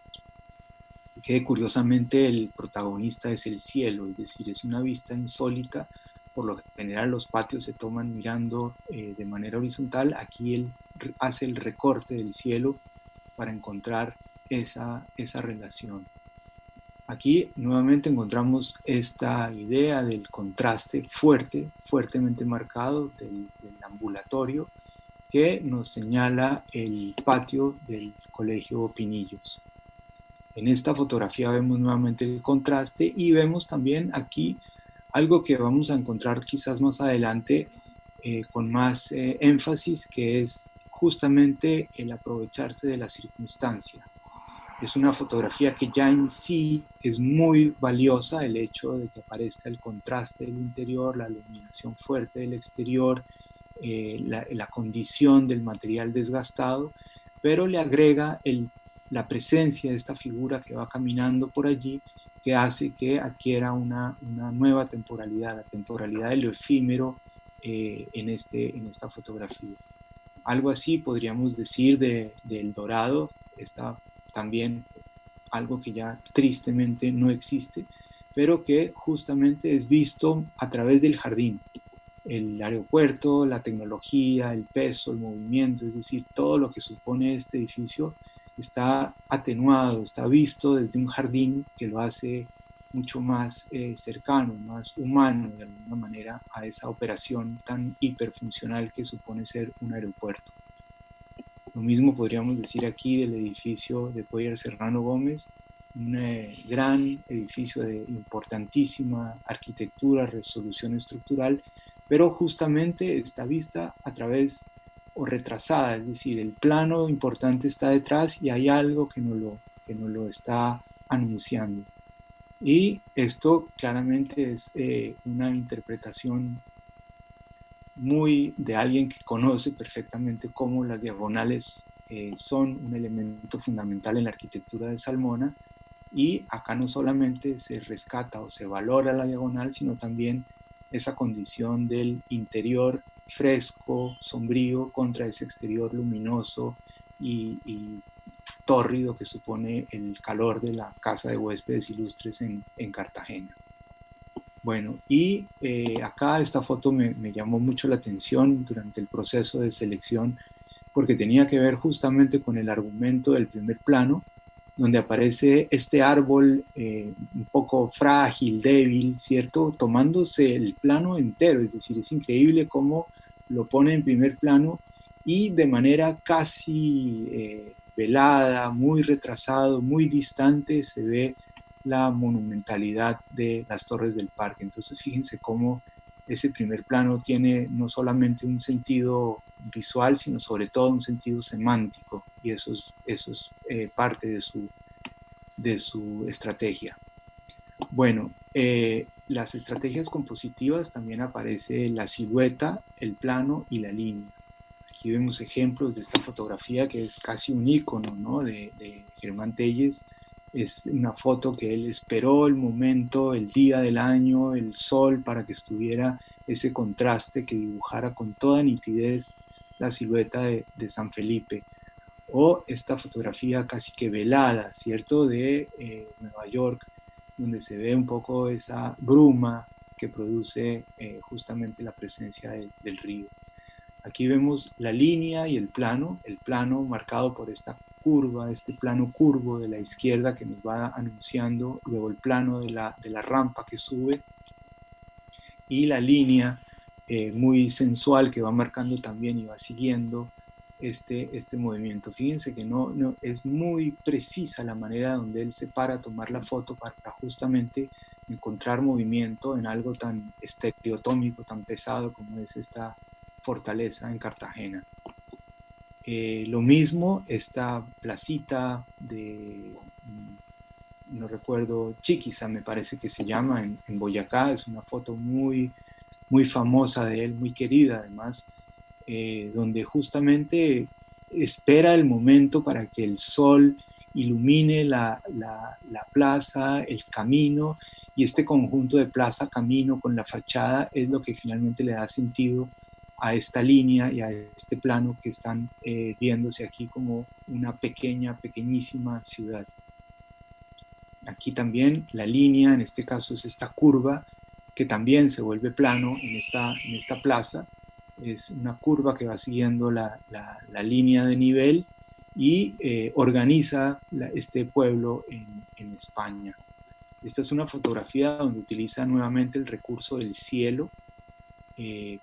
[SPEAKER 4] que curiosamente el protagonista es el cielo, es decir, es una vista insólita. Por lo general los patios se toman mirando de manera horizontal. Aquí él hace el recorte del cielo para encontrar esa relación. Aquí nuevamente encontramos esta idea del contraste fuertemente marcado del ambulatorio, que nos señala el patio del Colegio Pinillos. En esta fotografía vemos nuevamente el contraste y vemos también aquí algo que vamos a encontrar quizás más adelante con más énfasis, que es justamente el aprovecharse de la circunstancia. Es una fotografía que ya en sí es muy valiosa, el hecho de que aparezca el contraste del interior, la iluminación fuerte del exterior, la condición del material desgastado, pero le agrega la presencia de esta figura que va caminando por allí, que hace que adquiera una nueva temporalidad, la temporalidad de lo efímero en esta fotografía. Algo así podríamos decir del Dorado, también algo que ya tristemente no existe, pero que justamente es visto a través del jardín. El aeropuerto, la tecnología, el peso, el movimiento, es decir, todo lo que supone este edificio está atenuado, está visto desde un jardín que lo hace mucho más cercano, más humano de alguna manera a esa operación tan hiperfuncional que supone ser un aeropuerto. Lo mismo podríamos decir aquí del edificio de Cuéllar Serrano Gómez, un gran edificio de importantísima arquitectura, resolución estructural, pero justamente está vista a través o retrasada, es decir, el plano importante está detrás y hay algo que nos lo está anunciando. Y esto claramente es una interpretación muy de alguien que conoce perfectamente cómo las diagonales son un elemento fundamental en la arquitectura de Salmona, y acá no solamente se rescata o se valora la diagonal, sino también esa condición del interior fresco, sombrío, contra ese exterior luminoso y tórrido que supone el calor de la casa de huéspedes ilustres en Cartagena. Bueno, y acá esta foto me llamó mucho la atención durante el proceso de selección, porque tenía que ver justamente con el argumento del primer plano, donde aparece este árbol un poco frágil, débil, ¿cierto? Tomándose el plano entero, es decir, es increíble cómo lo pone en primer plano y de manera casi velada, muy retrasado, muy distante, se ve la monumentalidad de las torres del parque. Entonces fíjense cómo ese primer plano tiene no solamente un sentido visual, sino sobre todo un sentido semántico, y eso es parte de su estrategia. Bueno, las estrategias compositivas también aparece la silueta, el plano y la línea. Aquí vemos ejemplos de esta fotografía que es casi un ícono, ¿no? de Germán Telles. Es una foto que él esperó el momento, el día del año, el sol, para que estuviera ese contraste que dibujara con toda nitidez la silueta de San Felipe. O esta fotografía casi que velada, ¿cierto?, de Nueva York, donde se ve un poco esa bruma que produce justamente la presencia del río. Aquí vemos la línea y el plano marcado por esta curva, este plano curvo de la izquierda que nos va anunciando, luego el plano de la rampa que sube, y la línea muy sensual que va marcando también y va siguiendo este movimiento. Fíjense que no es muy precisa la manera donde él se para a tomar la foto para justamente encontrar movimiento en algo tan estereotómico, tan pesado como es esta fortaleza en Cartagena. Lo mismo, esta placita de, no recuerdo, Chiquiza me parece que se llama, en Boyacá, es una foto muy, muy famosa de él, muy querida además, donde justamente espera el momento para que el sol ilumine la plaza, el camino, y este conjunto de plaza-camino con la fachada es lo que finalmente le da sentido a esta línea y a este plano que están viéndose aquí como una pequeñísima ciudad. Aquí también la línea, en este caso es esta curva, que también se vuelve plano en esta plaza. Es una curva que va siguiendo la línea de nivel y organiza este pueblo en España. Esta es una fotografía donde utiliza nuevamente el recurso del cielo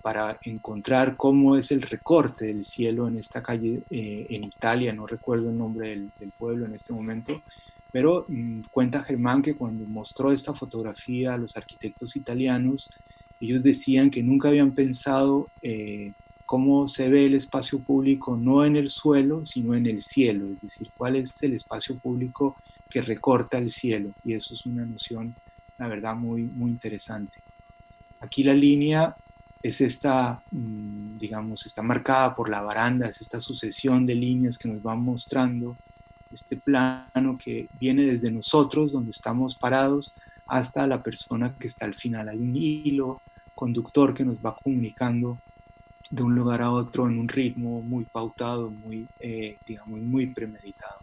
[SPEAKER 4] para encontrar cómo es el recorte del cielo en esta calle en Italia. No recuerdo el nombre del pueblo en este momento, pero cuenta Germán que cuando mostró esta fotografía a los arquitectos italianos, ellos decían que nunca habían pensado cómo se ve el espacio público no en el suelo, sino en el cielo, es decir, cuál es el espacio público que recorta el cielo, y eso es una noción, la verdad, muy interesante. Aquí la línea es esta, digamos, está marcada por la baranda, es esta sucesión de líneas que nos van mostrando este plano que viene desde nosotros, donde estamos parados, hasta la persona que está al final. Hay un hilo conductor que nos va comunicando de un lugar a otro en un ritmo muy pautado, digamos, muy premeditado.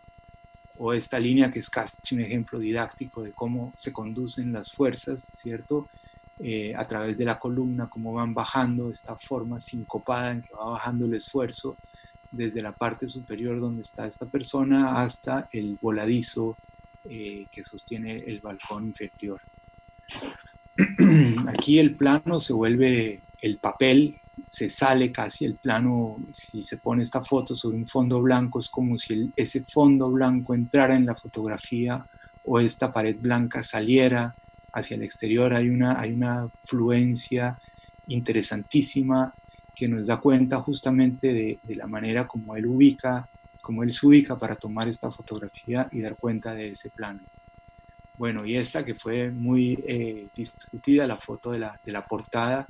[SPEAKER 4] O esta línea que es casi un ejemplo didáctico de cómo se conducen las fuerzas, ¿cierto? A través de la columna, cómo van bajando, esta forma sincopada en que va bajando el esfuerzo desde la parte superior donde está esta persona hasta el voladizo que sostiene el balcón inferior. Aquí el plano se vuelve el papel, se sale casi el plano. Si se pone esta foto sobre un fondo blanco, es como si ese fondo blanco entrara en la fotografía o esta pared blanca saliera hacia el exterior. Hay una fluencia interesantísima que nos da cuenta justamente de la manera como él se ubica para tomar esta fotografía y dar cuenta de ese plano. Bueno, y esta que fue muy discutida, la foto de la portada,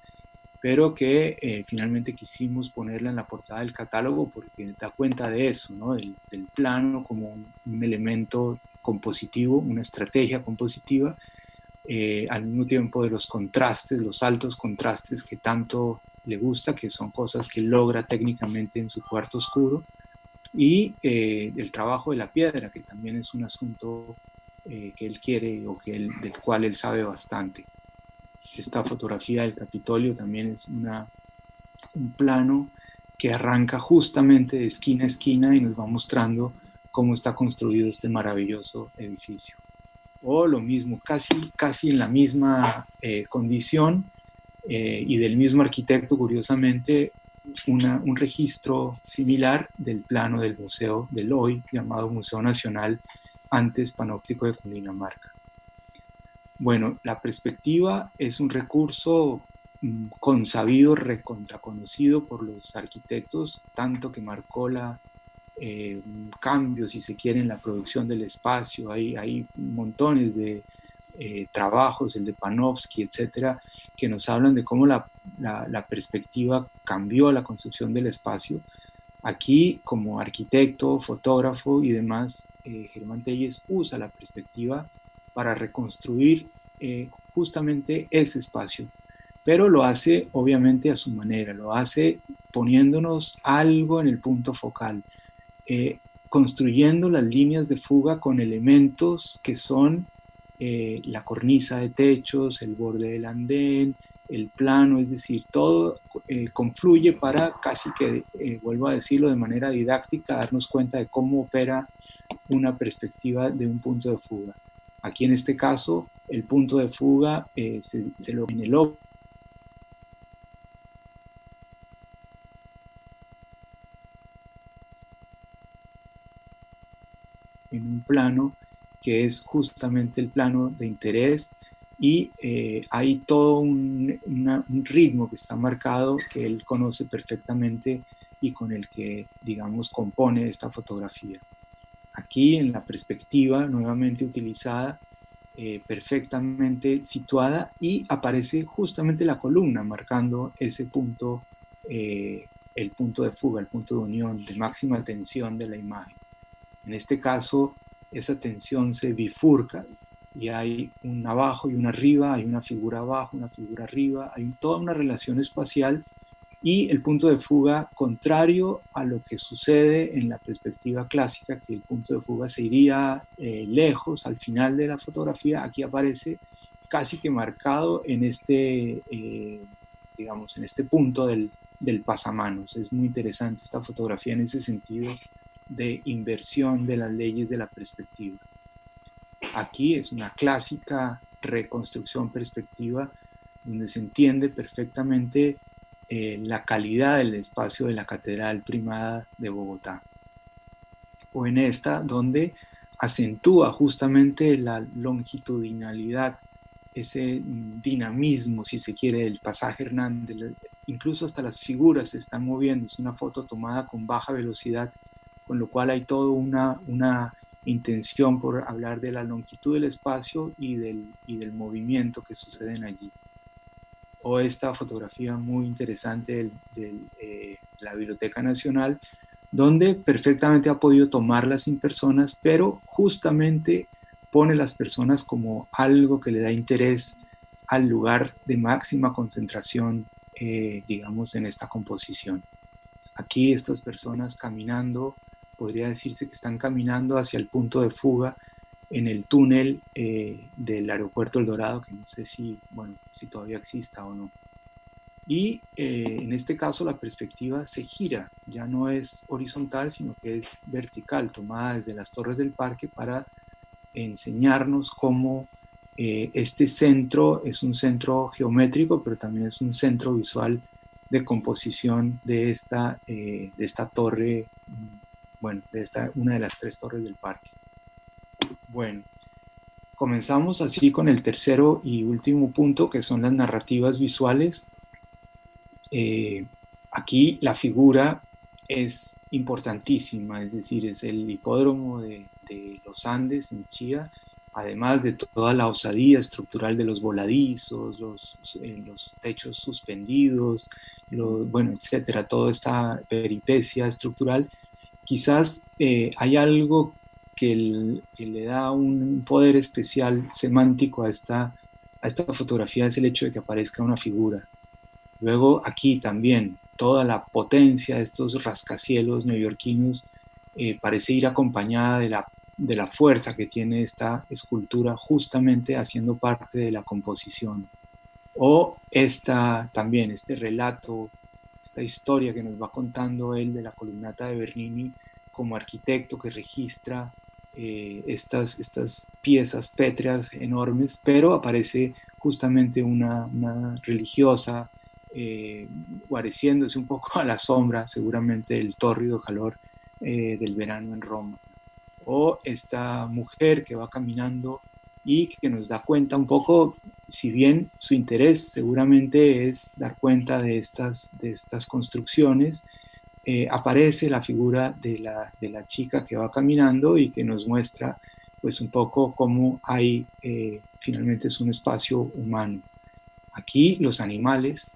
[SPEAKER 4] pero que finalmente quisimos ponerla en la portada del catálogo porque da cuenta de eso, ¿no? del plano como un elemento compositivo, una estrategia compositiva, al mismo tiempo de los contrastes, los altos contrastes que tanto le gusta, que son cosas que logra técnicamente en su cuarto oscuro, y el trabajo de la piedra, que también es un asunto que él quiere o del cual él sabe bastante. Esta fotografía del Capitolio también es un plano que arranca justamente de esquina a esquina y nos va mostrando cómo está construido este maravilloso edificio. O lo mismo, casi en la misma condición y del mismo arquitecto, curiosamente, un registro similar del plano del museo del hoy, llamado Museo Nacional, antes Panóptico de Cundinamarca. Bueno, la perspectiva es un recurso consabido, recontraconocido por los arquitectos, tanto que marcó un cambio, si se quiere, en la producción del espacio. Hay montones de trabajos, el de Panofsky, etcétera, que nos hablan de cómo la perspectiva cambió la concepción del espacio. Aquí, como arquitecto, fotógrafo y demás, Germán Telles usa la perspectiva para reconstruir justamente ese espacio, pero lo hace obviamente a su manera, lo hace poniéndonos algo en el punto focal, construyendo las líneas de fuga con elementos que son la cornisa de techos, el borde del andén, el plano, es decir, todo confluye para casi que, vuelvo a decirlo de manera didáctica, darnos cuenta de cómo opera una perspectiva de un punto de fuga. Aquí en este caso, el punto de fuga se lo en el en un plano que es justamente el plano de interés, y hay todo un ritmo que está marcado, que él conoce perfectamente y con el que, digamos, compone esta fotografía. Aquí en la perspectiva nuevamente utilizada, perfectamente situada, y aparece justamente la columna marcando ese punto el punto de fuga, el punto de unión, de máxima tensión de la imagen. En este caso, esa tensión se bifurca y hay un abajo y un arriba, hay una figura abajo, una figura arriba, hay toda una relación espacial, y el punto de fuga, contrario a lo que sucede en la perspectiva clásica, que el punto de fuga se iría lejos al final de la fotografía, aquí aparece casi que marcado en este, digamos, en este punto del pasamanos. Es muy interesante esta fotografía en ese sentido de inversión de las leyes de la perspectiva. Aquí es una clásica reconstrucción perspectiva donde se entiende perfectamente la calidad del espacio de la Catedral Primada de Bogotá. O en esta, donde acentúa justamente la longitudinalidad, ese dinamismo, si se quiere, del pasaje Hernández. Incluso hasta las figuras se están moviendo. Es una foto tomada con baja velocidad, con lo cual hay toda una intención por hablar de la longitud del espacio y del movimiento que suceden allí. O esta fotografía muy interesante de la Biblioteca Nacional, donde perfectamente ha podido tomarlas sin personas, pero justamente pone las personas como algo que le da interés al lugar de máxima concentración, digamos, en esta composición. Aquí estas personas caminando, podría decirse que están caminando hacia el punto de fuga en el túnel del aeropuerto El Dorado, que no sé si todavía exista o no. Y en este caso la perspectiva se gira, ya no es horizontal, sino que es vertical, tomada desde las torres del parque para enseñarnos cómo este centro es un centro geométrico, pero también es un centro visual de composición de esta torre, una de las 3 torres del parque. Bueno, comenzamos así con el tercero y último punto, que son las narrativas visuales. Aquí la figura es importantísima, es decir, es el hipódromo de los Andes en Chía, además de toda la osadía estructural de los voladizos, los techos suspendidos, etcétera, toda esta peripecia estructural. Quizás hay algo que le da un poder especial semántico a esta fotografía, es el hecho de que aparezca una figura. Luego aquí también toda la potencia de estos rascacielos neoyorquinos parece ir acompañada de la fuerza que tiene esta escultura, justamente haciendo parte de la composición. O también este relato, esta historia que nos va contando él de la columnata de Bernini como arquitecto que registra estas piezas pétreas enormes, pero aparece justamente una religiosa guareciéndose un poco a la sombra, seguramente del tórrido calor del verano en Roma. O esta mujer que va caminando y que nos da cuenta un poco, si bien su interés seguramente es dar cuenta de estas construcciones, aparece la figura de la chica que va caminando y que nos muestra pues un poco cómo hay, finalmente es un espacio humano. Aquí los animales,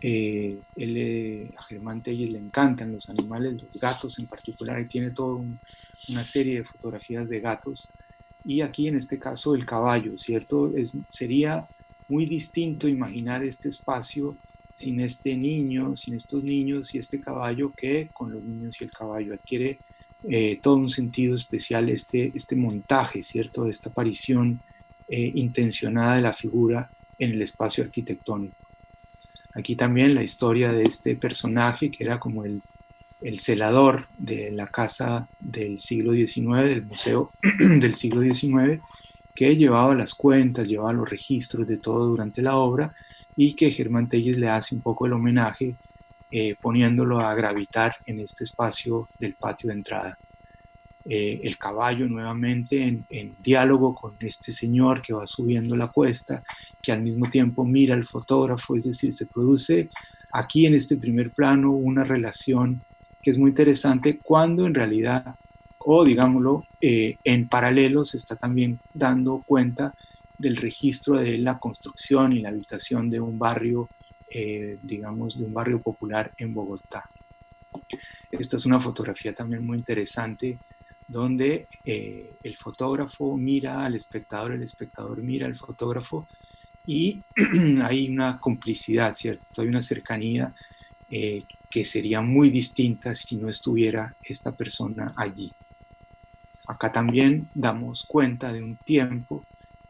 [SPEAKER 4] a Germán Telles le encantan los animales, los gatos en particular, y tiene toda una serie de fotografías de gatos. Y aquí en este caso el caballo, ¿cierto? Sería muy distinto imaginar este espacio sin estos niños y este caballo, que con los niños y el caballo adquiere todo un sentido especial este montaje, ¿cierto? Esta aparición intencionada de la figura en el espacio arquitectónico. Aquí también la historia de este personaje que era como el celador de la casa del siglo XIX, del museo del siglo XIX, que llevaba las cuentas, llevaba los registros de todo durante la obra, y que Germán Telles le hace un poco el homenaje poniéndolo a gravitar en este espacio del patio de entrada. El caballo nuevamente en diálogo con este señor que va subiendo la cuesta, que al mismo tiempo mira al fotógrafo, es decir, se produce aquí en este primer plano una relación que es muy interesante, cuando en realidad, o digámoslo, en paralelo se está también dando cuenta del registro de la construcción y la habitación de un barrio, digamos, de un barrio popular en Bogotá. Esta es una fotografía también muy interesante donde el fotógrafo mira al espectador, el espectador mira al fotógrafo y hay una complicidad, ¿cierto? Hay una cercanía que sería muy distinta si no estuviera esta persona allí. Acá también damos cuenta de un tiempo,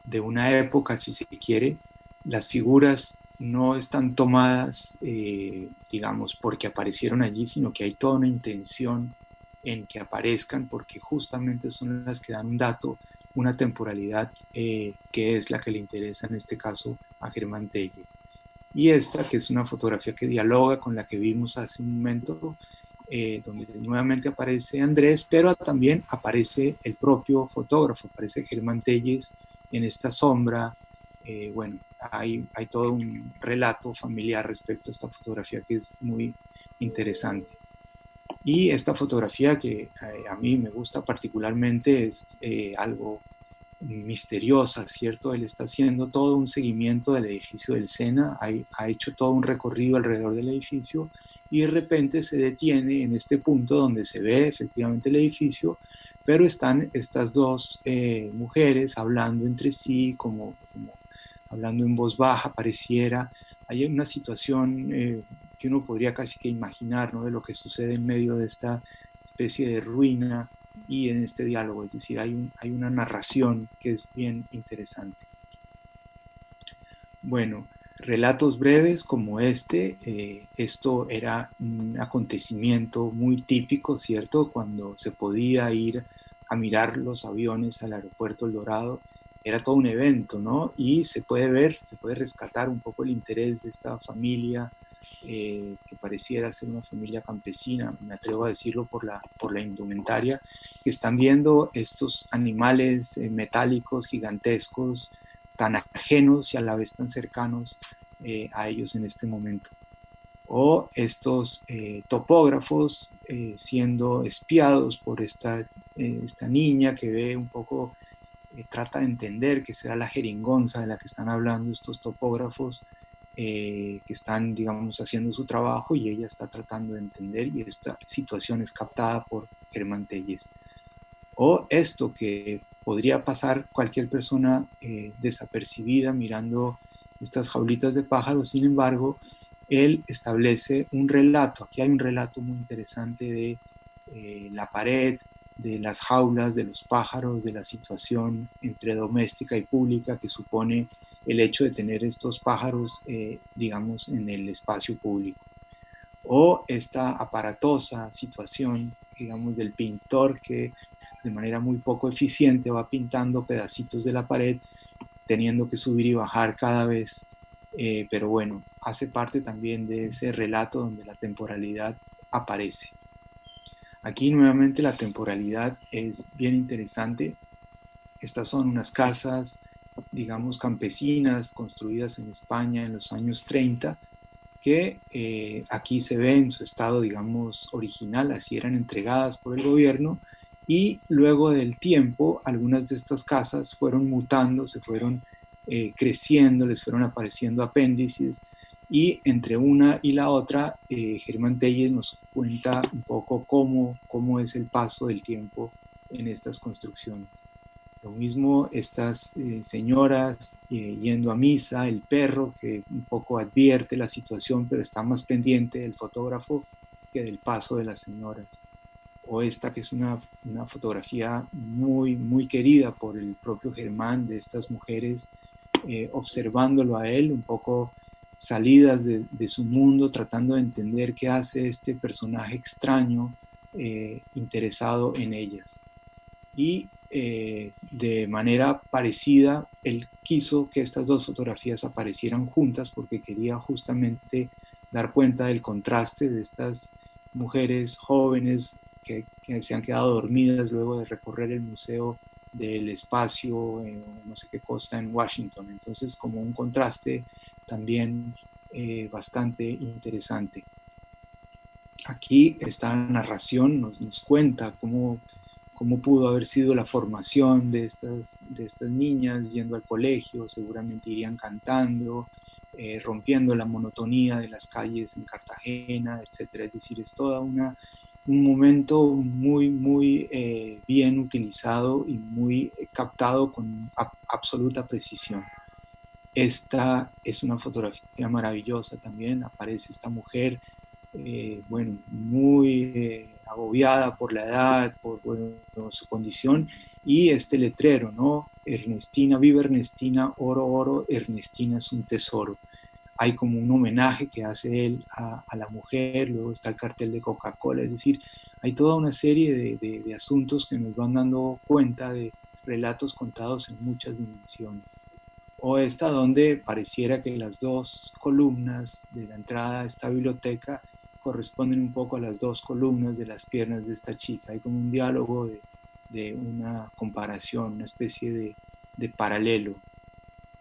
[SPEAKER 4] de una época, si se quiere. Las figuras no están tomadas, digamos, porque aparecieron allí, sino que hay toda una intención en que aparezcan, porque justamente son las que dan un dato, una temporalidad que es la que le interesa en este caso a Germán Telles. Y esta, que es una fotografía que dialoga con la que vimos hace un momento, donde nuevamente aparece Andrés, pero también aparece el propio fotógrafo, aparece Germán Telles en esta sombra. Bueno, hay todo un relato familiar respecto a esta fotografía que es muy interesante. Y esta fotografía que a mí me gusta particularmente es algo misteriosa, ¿cierto? Él está haciendo todo un seguimiento del edificio del Sena, ha hecho todo un recorrido alrededor del edificio y de repente se detiene en este punto donde se ve efectivamente el edificio, pero están estas dos mujeres hablando entre sí, como hablando en voz baja, pareciera. Hay una situación que uno podría casi que imaginar, ¿no? De lo que sucede en medio de esta especie de ruina y en este diálogo, es decir, hay una narración que es bien interesante. Bueno, relatos breves como esto era un acontecimiento muy típico, ¿cierto? Cuando se podía ir a mirar los aviones al aeropuerto El Dorado, era todo un evento, ¿no? Y se puede rescatar un poco el interés de esta familia, que pareciera ser una familia campesina, me atrevo a decirlo por la indumentaria, que están viendo estos animales metálicos gigantescos, tan ajenos y a la vez tan cercanos a ellos en este momento. O estos topógrafos siendo espiados por esta niña que ve un poco, trata de entender que será la jeringonza de la que están hablando estos topógrafos, que están, digamos, haciendo su trabajo y ella está tratando de entender y esta situación es captada por Germán Telles. O esto que podría pasar cualquier persona desapercibida mirando estas jaulitas de pájaros, sin embargo, él establece un relato. Aquí hay un relato muy interesante de la pared, de las jaulas, de los pájaros, de la situación entre doméstica y pública que supone el hecho de tener estos pájaros, digamos, en el espacio público. O esta aparatosa situación, digamos, del pintor que de manera muy poco eficiente va pintando pedacitos de la pared, teniendo que subir y bajar cada vez, pero bueno, hace parte también de ese relato donde la temporalidad aparece. Aquí nuevamente la temporalidad es bien interesante. Estas son unas casas, digamos, campesinas construidas en España en los años 30, que aquí se ve en su estado, digamos, original, así eran entregadas por el gobierno, y luego del tiempo algunas de estas casas fueron mutando, se fueron creciendo, les fueron apareciendo apéndices, y entre una y la otra, Germán Telles nos cuenta un poco cómo es el paso del tiempo en estas construcciones. Lo mismo estas señoras yendo a misa, el perro que un poco advierte la situación, pero está más pendiente del fotógrafo que del paso de las señoras. O esta que es una fotografía muy, muy querida por el propio Germán, de estas mujeres observándolo a él, un poco salidas de su mundo, tratando de entender qué hace este personaje extraño interesado en ellas. Y de manera parecida, él quiso que estas dos fotografías aparecieran juntas porque quería justamente dar cuenta del contraste de estas mujeres jóvenes que se han quedado dormidas luego de recorrer el Museo del Espacio, no sé qué cosa, en Washington. Entonces, como un contraste también bastante interesante. Aquí esta narración nos cuenta cómo pudo haber sido la formación de estas niñas yendo al colegio, seguramente irían cantando, rompiendo la monotonía de las calles en Cartagena, etcétera. Es decir, es toda un momento muy bien utilizado y muy captado con absoluta precisión. Esta es una fotografía maravillosa también, aparece esta mujer, bueno, muy agobiada por la edad, por bueno, su condición, y este letrero, ¿no? Ernestina, viva Ernestina, oro, oro, Ernestina es un tesoro. Hay como un homenaje que hace él a la mujer, luego está el cartel de Coca-Cola, es decir, hay toda una serie de asuntos que nos van dando cuenta de relatos contados en muchas dimensiones. O esta donde pareciera que las dos columnas de la entrada a esta biblioteca corresponden un poco a las dos columnas de las piernas de esta chica. Hay como un diálogo de una comparación, una especie de paralelo.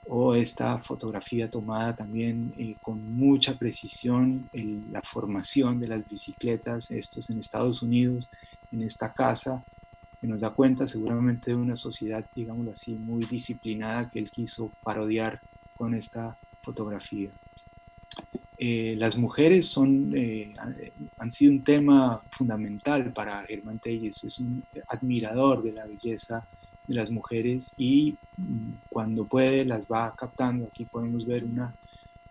[SPEAKER 4] O esta fotografía tomada también con mucha precisión, la formación de las bicicletas, esto es en Estados Unidos, en esta casa, que nos da cuenta seguramente de una sociedad, digámoslo así, muy disciplinada que él quiso parodiar con esta fotografía. Las mujeres han sido un tema fundamental para Germán Telles, es un admirador de la belleza de las mujeres y cuando puede las va captando. Aquí podemos ver una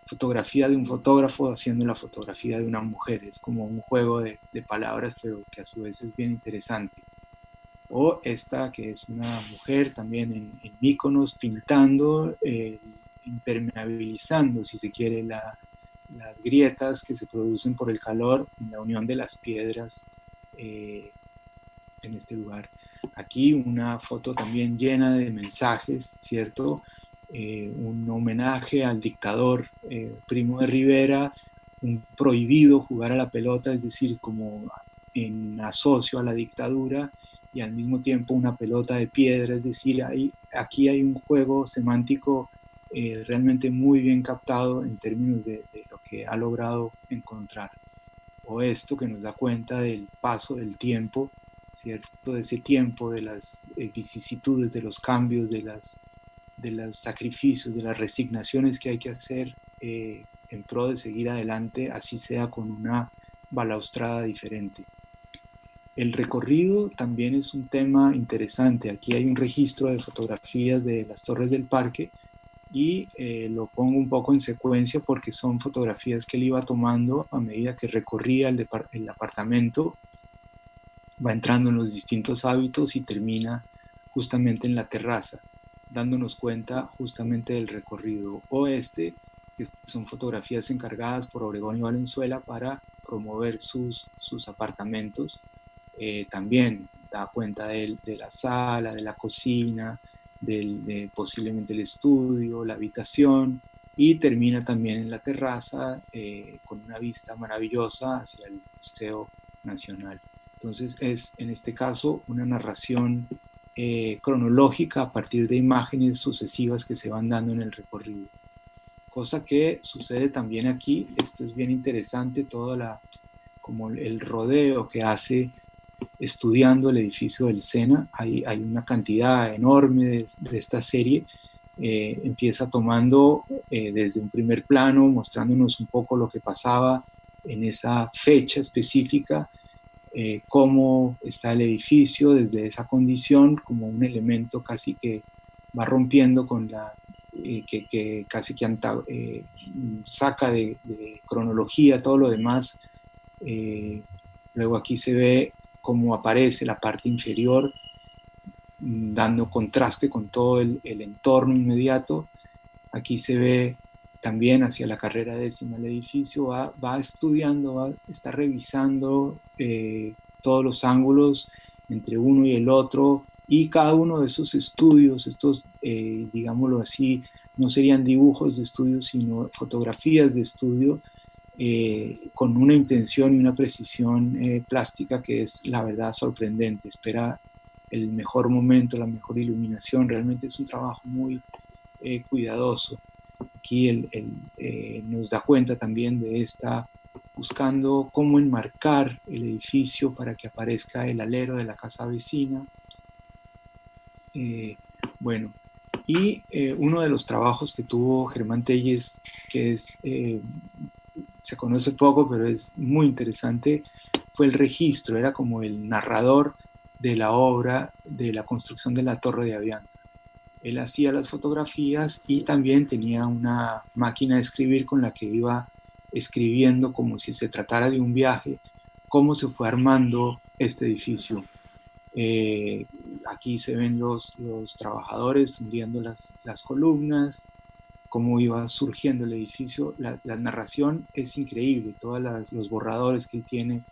[SPEAKER 4] fotografía de un fotógrafo haciendo la fotografía de una mujer, es como un juego de palabras, pero que a su vez es bien interesante. O esta que es una mujer también en Mykonos pintando, impermeabilizando, si se quiere, las grietas que se producen por el calor en la unión de las piedras en este lugar. Aquí una foto también llena de mensajes, ¿cierto? Un homenaje al dictador Primo de Rivera, un prohibido jugar a la pelota, es decir, como en asocio a la dictadura, y al mismo tiempo una pelota de piedra, es decir, aquí hay un juego semántico realmente muy bien captado en términos de lo que ha logrado encontrar. O esto que nos da cuenta del paso del tiempo, ¿cierto? De ese tiempo, de las vicisitudes, de los cambios, de los sacrificios, de las resignaciones que hay que hacer en pro de seguir adelante, así sea con una balaustrada diferente. El recorrido también es un tema interesante. Aquí hay un registro de fotografías de las torres del parque y lo pongo un poco en secuencia porque son fotografías que él iba tomando a medida que recorría el apartamento, va entrando en los distintos hábitos y termina justamente en la terraza, dándonos cuenta justamente del recorrido oeste, que son fotografías encargadas por Obregón y Valenzuela para promover sus apartamentos. También da cuenta de la sala, de la cocina, de posiblemente el estudio, la habitación, y termina también en la terraza con una vista maravillosa hacia el Museo Nacional. Entonces es en este caso una narración cronológica a partir de imágenes sucesivas que se van dando en el recorrido. Cosa que sucede también aquí. Esto es bien interesante, como el rodeo que hace estudiando el edificio del SENA. Hay una cantidad enorme de esta serie. Empieza tomando desde un primer plano, mostrándonos un poco lo que pasaba en esa fecha específica, cómo está el edificio desde esa condición, como un elemento casi que va rompiendo con que casi que saca de cronología todo lo demás. Luego aquí se ve cómo aparece la parte inferior, dando contraste con todo el entorno inmediato. Aquí se ve también hacia la carrera décima el edificio, va estudiando, está revisando todos los ángulos entre uno y el otro, y cada uno de esos estudios, estos, digámoslo así, no serían dibujos de estudio, sino fotografías de estudio, con una intención y una precisión plástica que es, la verdad, sorprendente. Espera el mejor momento, la mejor iluminación. Realmente es un trabajo muy cuidadoso. Aquí nos da cuenta también de buscando cómo enmarcar el edificio para que aparezca el alero de la casa vecina. Bueno, Y uno de los trabajos que tuvo Germán Telles, que se conoce poco, pero es muy interesante, fue el registro, era como el narrador de la obra de la construcción de la Torre de Avianca. Él hacía las fotografías y también tenía una máquina de escribir con la que iba escribiendo como si se tratara de un viaje, cómo se fue armando este edificio. Aquí se ven los trabajadores fundiendo las columnas, cómo iba surgiendo el edificio. La narración es increíble, todos los borradores que él tiene,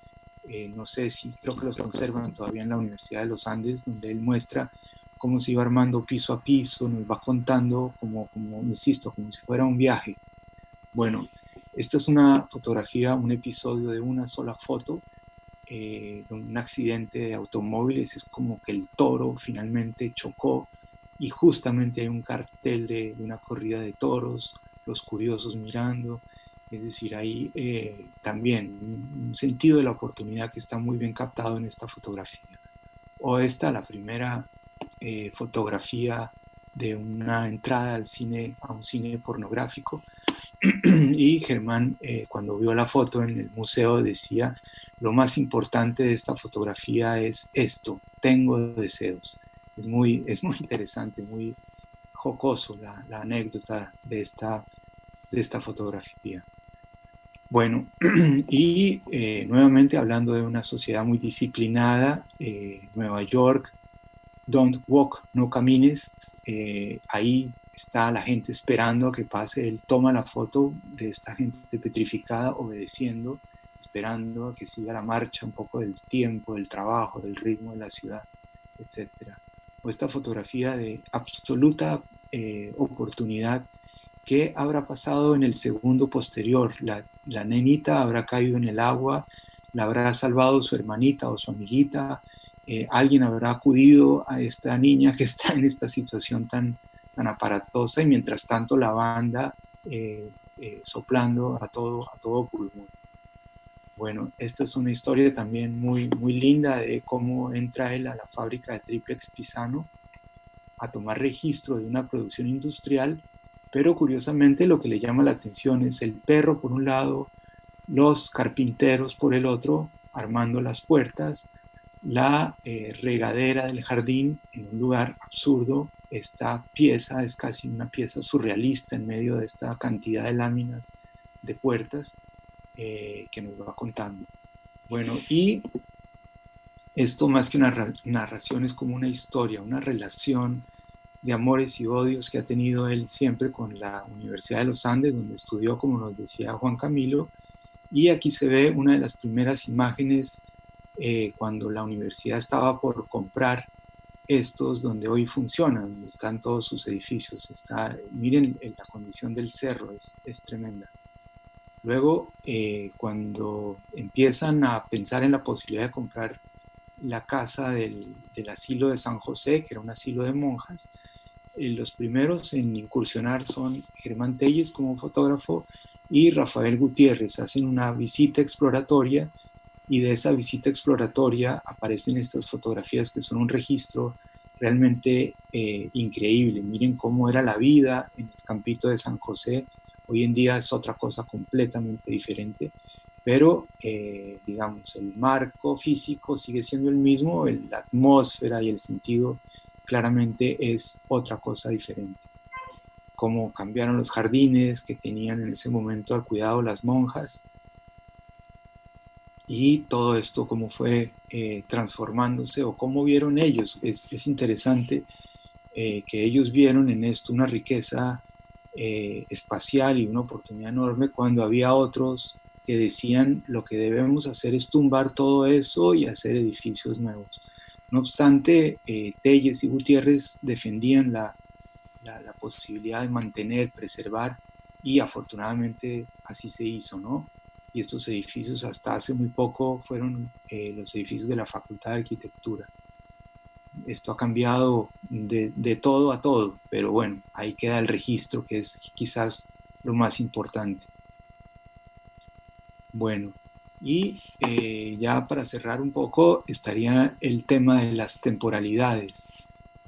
[SPEAKER 4] no sé si creo que los conservan todavía en la Universidad de los Andes, donde él muestra cómo se iba armando piso a piso, nos va contando como insisto, como si fuera un viaje. Bueno, esta es una fotografía, un episodio de una sola foto, un accidente de automóviles, es como que el toro finalmente chocó y justamente hay un cartel de una corrida de toros, los curiosos mirando, es decir, hay también un sentido de la oportunidad que está muy bien captado en esta fotografía. O esta, la primera fotografía de una entrada al cine, a un cine pornográfico, y Germán cuando vio la foto en el museo decía: lo más importante de esta fotografía es esto, tengo deseos. Es muy interesante, muy jocoso la anécdota de esta fotografía. Bueno, y nuevamente hablando de una sociedad muy disciplinada, Nueva York, Don't Walk, no camines, ahí está la gente esperando a que pase, él toma la foto de esta gente petrificada, obedeciendo, esperando a que siga la marcha un poco del tiempo, del trabajo, del ritmo de la ciudad, etc. O esta fotografía de absoluta oportunidad. ¿Qué habrá pasado en el segundo posterior? La nenita habrá caído en el agua, la habrá salvado su hermanita o su amiguita, alguien habrá acudido a esta niña que está en esta situación tan aparatosa, y mientras tanto la banda soplando a todo pulmón. Bueno, esta es una historia también muy linda de cómo entra él a la fábrica de Triplex Pisano a tomar registro de una producción industrial, pero curiosamente lo que le llama la atención es el perro por un lado, los carpinteros por el otro, armando las puertas, la regadera del jardín en un lugar absurdo. Esta pieza es casi una pieza surrealista en medio de esta cantidad de láminas de puertas que nos va contando. Bueno, y esto más que una narración es como una historia, una relación de amores y odios que ha tenido él siempre con la Universidad de los Andes, donde estudió, como nos decía Juan Camilo, y aquí se ve una de las primeras imágenes cuando la universidad estaba por comprar estos donde hoy funcionan, donde están todos sus edificios. Miren la condición del cerro, es tremenda. Luego, cuando empiezan a pensar en la posibilidad de comprar la casa del asilo de San José, que era un asilo de monjas, los primeros en incursionar son Germán Telles como fotógrafo y Rafael Gutiérrez. Hacen una visita exploratoria y de esa visita exploratoria aparecen estas fotografías que son un registro realmente increíble. Miren cómo era la vida en el campito de San José. Hoy en día es otra cosa completamente diferente, pero digamos, el marco físico sigue siendo el mismo, la atmósfera y el sentido claramente es otra cosa diferente. Cómo cambiaron los jardines que tenían en ese momento al cuidado las monjas, y todo esto cómo fue transformándose o cómo vieron ellos. Es interesante que ellos vieron en esto una riqueza espacial y una oportunidad enorme, cuando había otros que decían lo que debemos hacer es tumbar todo eso y hacer edificios nuevos. No obstante, Telles y Gutiérrez defendían la posibilidad de mantener, preservar, y afortunadamente así se hizo, ¿no? Y estos edificios hasta hace muy poco fueron los edificios de la Facultad de Arquitectura. Esto ha cambiado de todo a todo, pero bueno, ahí queda el registro, que es quizás lo más importante. Bueno, y ya para cerrar un poco estaría el tema de las temporalidades,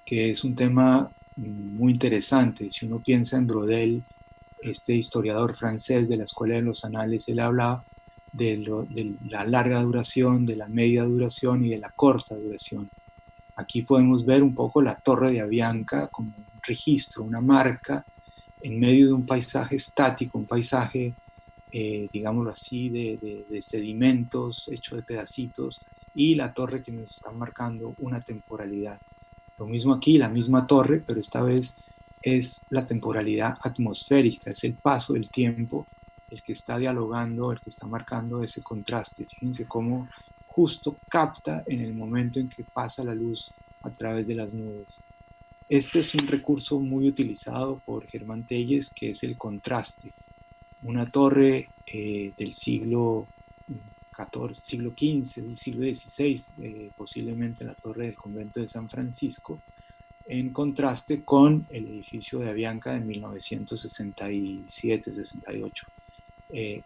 [SPEAKER 4] que es un tema muy interesante. Si uno piensa en Brodel, este historiador francés de la Escuela de los Anales, él habla de la larga duración, de la media duración y de la corta duración. Aquí podemos ver un poco la Torre de Avianca como un registro, una marca en medio de un paisaje estático, un paisaje, digámoslo así, de sedimentos hecho de pedacitos, y la torre que nos está marcando una temporalidad. Lo mismo aquí, la misma torre, pero esta vez es la temporalidad atmosférica, es el paso del tiempo el que está dialogando, el que está marcando ese contraste. Fíjense cómo justo capta en el momento en que pasa la luz a través de las nubes. Este es un recurso muy utilizado por Germán Telles, que es el contraste. Una torre del siglo XIV, siglo XV, del siglo XVI, posiblemente la torre del convento de San Francisco, en contraste con el edificio de Avianca de 1967-68.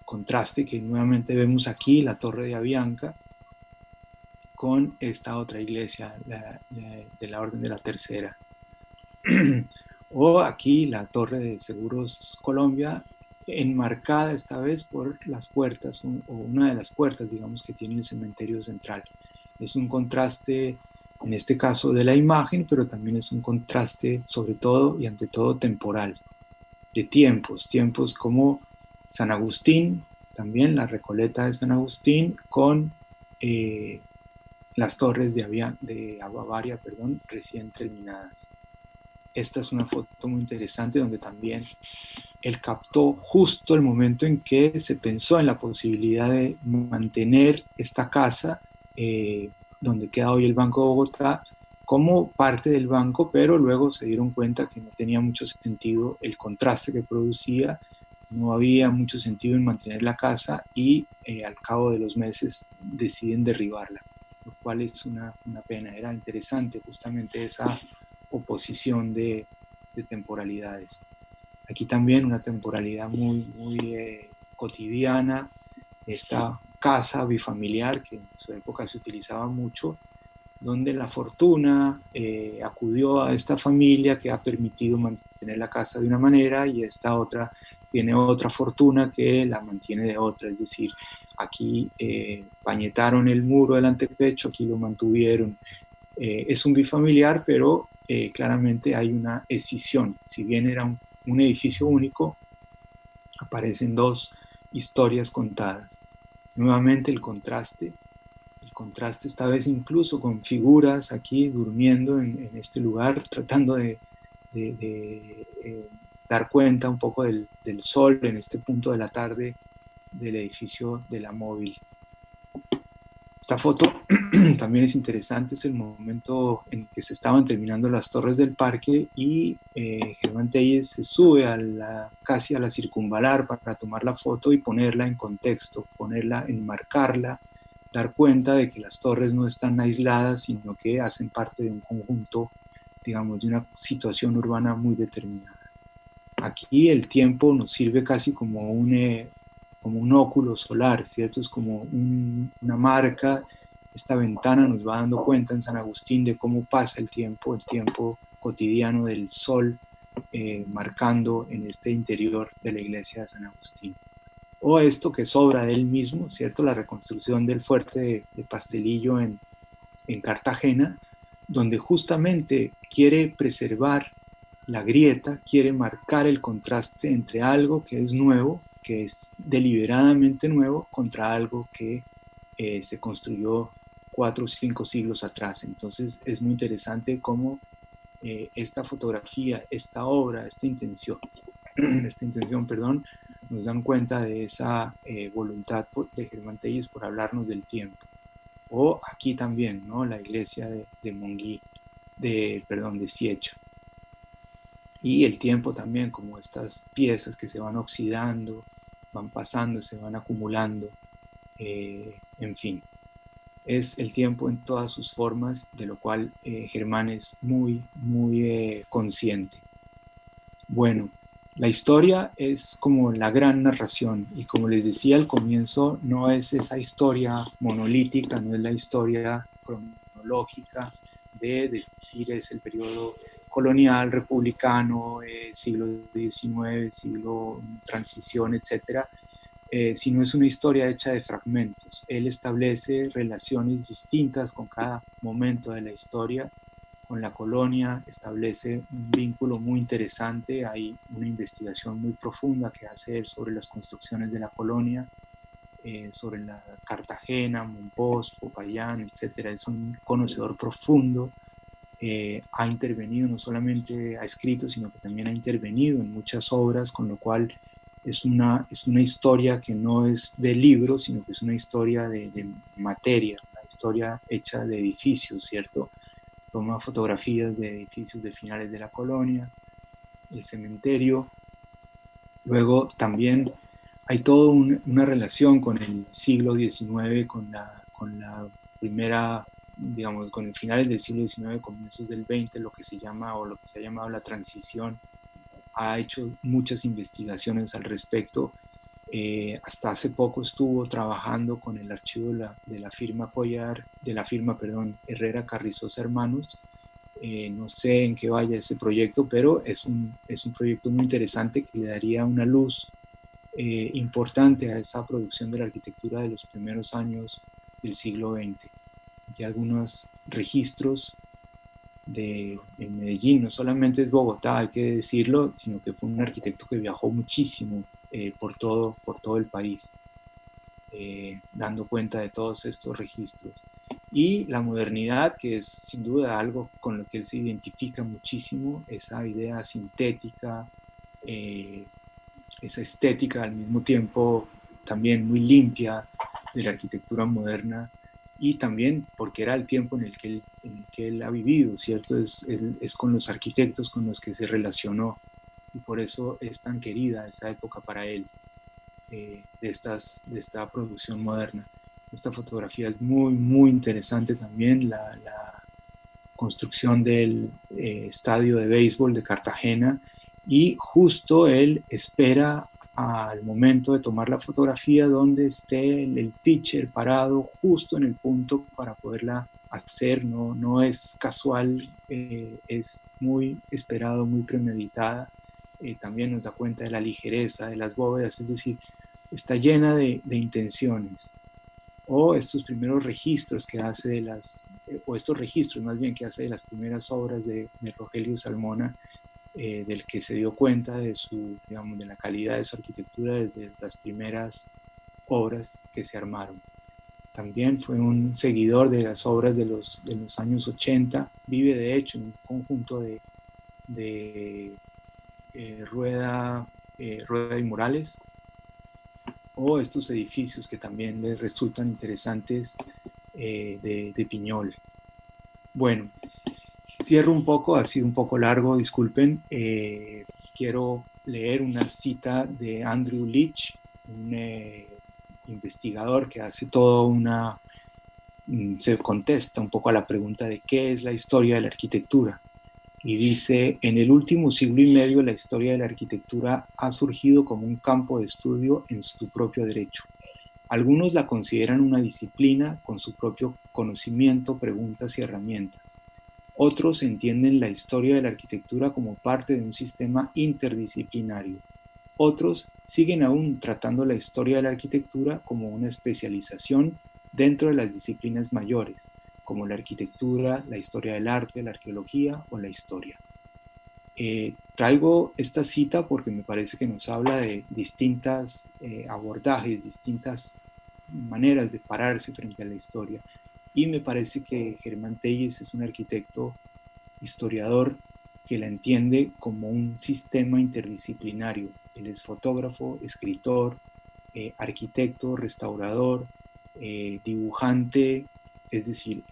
[SPEAKER 4] Contraste que nuevamente vemos aquí, la torre de Avianca, con esta otra iglesia de la Orden de la Tercera. O aquí la Torre de Seguros Colombia, enmarcada esta vez por las puertas, o una de las puertas, digamos, que tiene el cementerio central. Es un contraste, en este caso, de la imagen, pero también es un contraste, sobre todo y ante todo, temporal, de tiempos como San Agustín, también la Recoleta de San Agustín, con las torres de Bavaria, recién terminadas. Esta es una foto muy interesante donde también él captó justo el momento en que se pensó en la posibilidad de mantener esta casa, donde queda hoy el Banco de Bogotá, como parte del banco, pero luego se dieron cuenta que no tenía mucho sentido el contraste que producía, no había mucho sentido en mantener la casa y al cabo de los meses deciden derribarla, lo cual es una pena. Era interesante justamente esa oposición de temporalidades. Aquí también una temporalidad muy cotidiana, esta casa bifamiliar que en su época se utilizaba mucho, donde la fortuna acudió a esta familia que ha permitido mantener la casa de una manera y esta otra tiene otra fortuna que la mantiene de otra, es decir, aquí pañetaron el muro del antepecho, aquí lo mantuvieron. Es un bifamiliar, pero claramente hay una escisión. Si bien era un edificio único, aparecen dos historias contadas. Nuevamente el contraste esta vez incluso con figuras aquí durmiendo en este lugar, tratando de dar cuenta un poco del sol en este punto de la tarde del edificio de la Móvil. Esta foto también es interesante, es el momento en que se estaban terminando las torres del parque y Germán Telles se sube casi a la circunvalar para tomar la foto y ponerla en contexto, enmarcarla, dar cuenta de que las torres no están aisladas, sino que hacen parte de un conjunto, digamos, de una situación urbana muy determinada. Aquí el tiempo nos sirve casi como un óculo solar, ¿cierto? Es como una marca. Esta ventana nos va dando cuenta en San Agustín de cómo pasa el tiempo cotidiano del sol, marcando en este interior de la iglesia de San Agustín. O esto que sobra de él mismo, ¿cierto? La reconstrucción del fuerte de Pastelillo en Cartagena, donde justamente quiere preservar la grieta, quiere marcar el contraste entre algo que es nuevo, que es deliberadamente nuevo, contra algo que se construyó 4 o 5 siglos atrás. Entonces es muy interesante cómo esta fotografía, esta obra, esta intención, nos dan cuenta de esa voluntad de Germán Telles por hablarnos del tiempo. O aquí también, ¿no? La iglesia de Monguí, de Siecha. Y el tiempo también, como estas piezas que se van oxidando, van pasando, se van acumulando, en fin. Es el tiempo en todas sus formas, de lo cual Germán es muy consciente. Bueno, la historia es como la gran narración y como les decía al comienzo, no es esa historia monolítica, no es la historia cronológica de decir es el periodo colonial, republicano, siglo XIX, siglo transición, etcétera, sino es una historia hecha de fragmentos. Él establece relaciones distintas con cada momento de la historia. Con la colonia establece un vínculo muy interesante, hay una investigación muy profunda que hace él sobre las construcciones de la colonia, sobre la Cartagena, Monpós, Popayán, etc. Es un conocedor profundo, ha intervenido, no solamente ha escrito, sino que también ha intervenido en muchas obras, con lo cual es una historia que no es de libros, sino que es una historia de materia, una historia hecha de edificios, ¿cierto? Toma fotografías de edificios de finales de la colonia, el cementerio. Luego también hay toda una relación con el siglo XIX, con la primera, digamos, con el finales del siglo XIX, comienzos del XX, lo que se llama o lo que se ha llamado la transición. Ha hecho muchas investigaciones al respecto. Hasta hace poco estuvo trabajando con el archivo de la firma Herrera Carrizosa Hermanos. No sé en qué vaya ese proyecto, pero es un proyecto muy interesante que le daría una luz importante a esa producción de la arquitectura de los primeros años del siglo XX. Hay algunos registros en Medellín, no solamente es Bogotá, hay que decirlo, sino que fue un arquitecto que viajó muchísimo por todo el país, dando cuenta de todos estos registros. Y la modernidad, que es sin duda algo con lo que él se identifica muchísimo, esa idea sintética, esa estética al mismo tiempo también muy limpia de la arquitectura moderna, y también porque era el tiempo en el que él ha vivido, ¿cierto? Es con los arquitectos con los que se relacionó, y por eso es tan querida esa época para él, de esta producción moderna. Esta fotografía es muy, muy interesante también, la construcción del estadio de béisbol de Cartagena, y justo él espera al momento de tomar la fotografía donde esté el pitcher parado justo en el punto para poderla hacer. No es casual, es muy esperado, muy premeditada. También nos da cuenta de la ligereza de las bóvedas, es decir, está llena de intenciones. O estos primeros registros que hace o estos registros más bien que hace de las primeras obras de Rogelio Salmona, del que se dio cuenta de la calidad de su arquitectura desde las primeras obras que se armaron. También fue un seguidor de las obras de los años 80, vive de hecho en un conjunto de Rueda y Morales, o estos edificios que también les resultan interesantes de Piñol. Bueno, cierro un poco, ha sido un poco largo, disculpen. Quiero leer una cita de Andrew Leach, un investigador que hace se contesta un poco a la pregunta de qué es la historia de la arquitectura. Y dice: en el último siglo y medio la historia de la arquitectura ha surgido como un campo de estudio en su propio derecho. Algunos la consideran una disciplina con su propio conocimiento, preguntas y herramientas. Otros entienden la historia de la arquitectura como parte de un sistema interdisciplinario. Otros siguen aún tratando la historia de la arquitectura como una especialización dentro de las disciplinas mayores, como la arquitectura, la historia del arte, la arqueología o la historia. Traigo esta cita porque me parece que nos habla de distintos abordajes, distintas maneras de pararse frente a la historia. Y me parece que Germán Telles es un arquitecto historiador que la entiende como un sistema interdisciplinario. Él es fotógrafo, escritor, arquitecto, restaurador, dibujante. Es decir,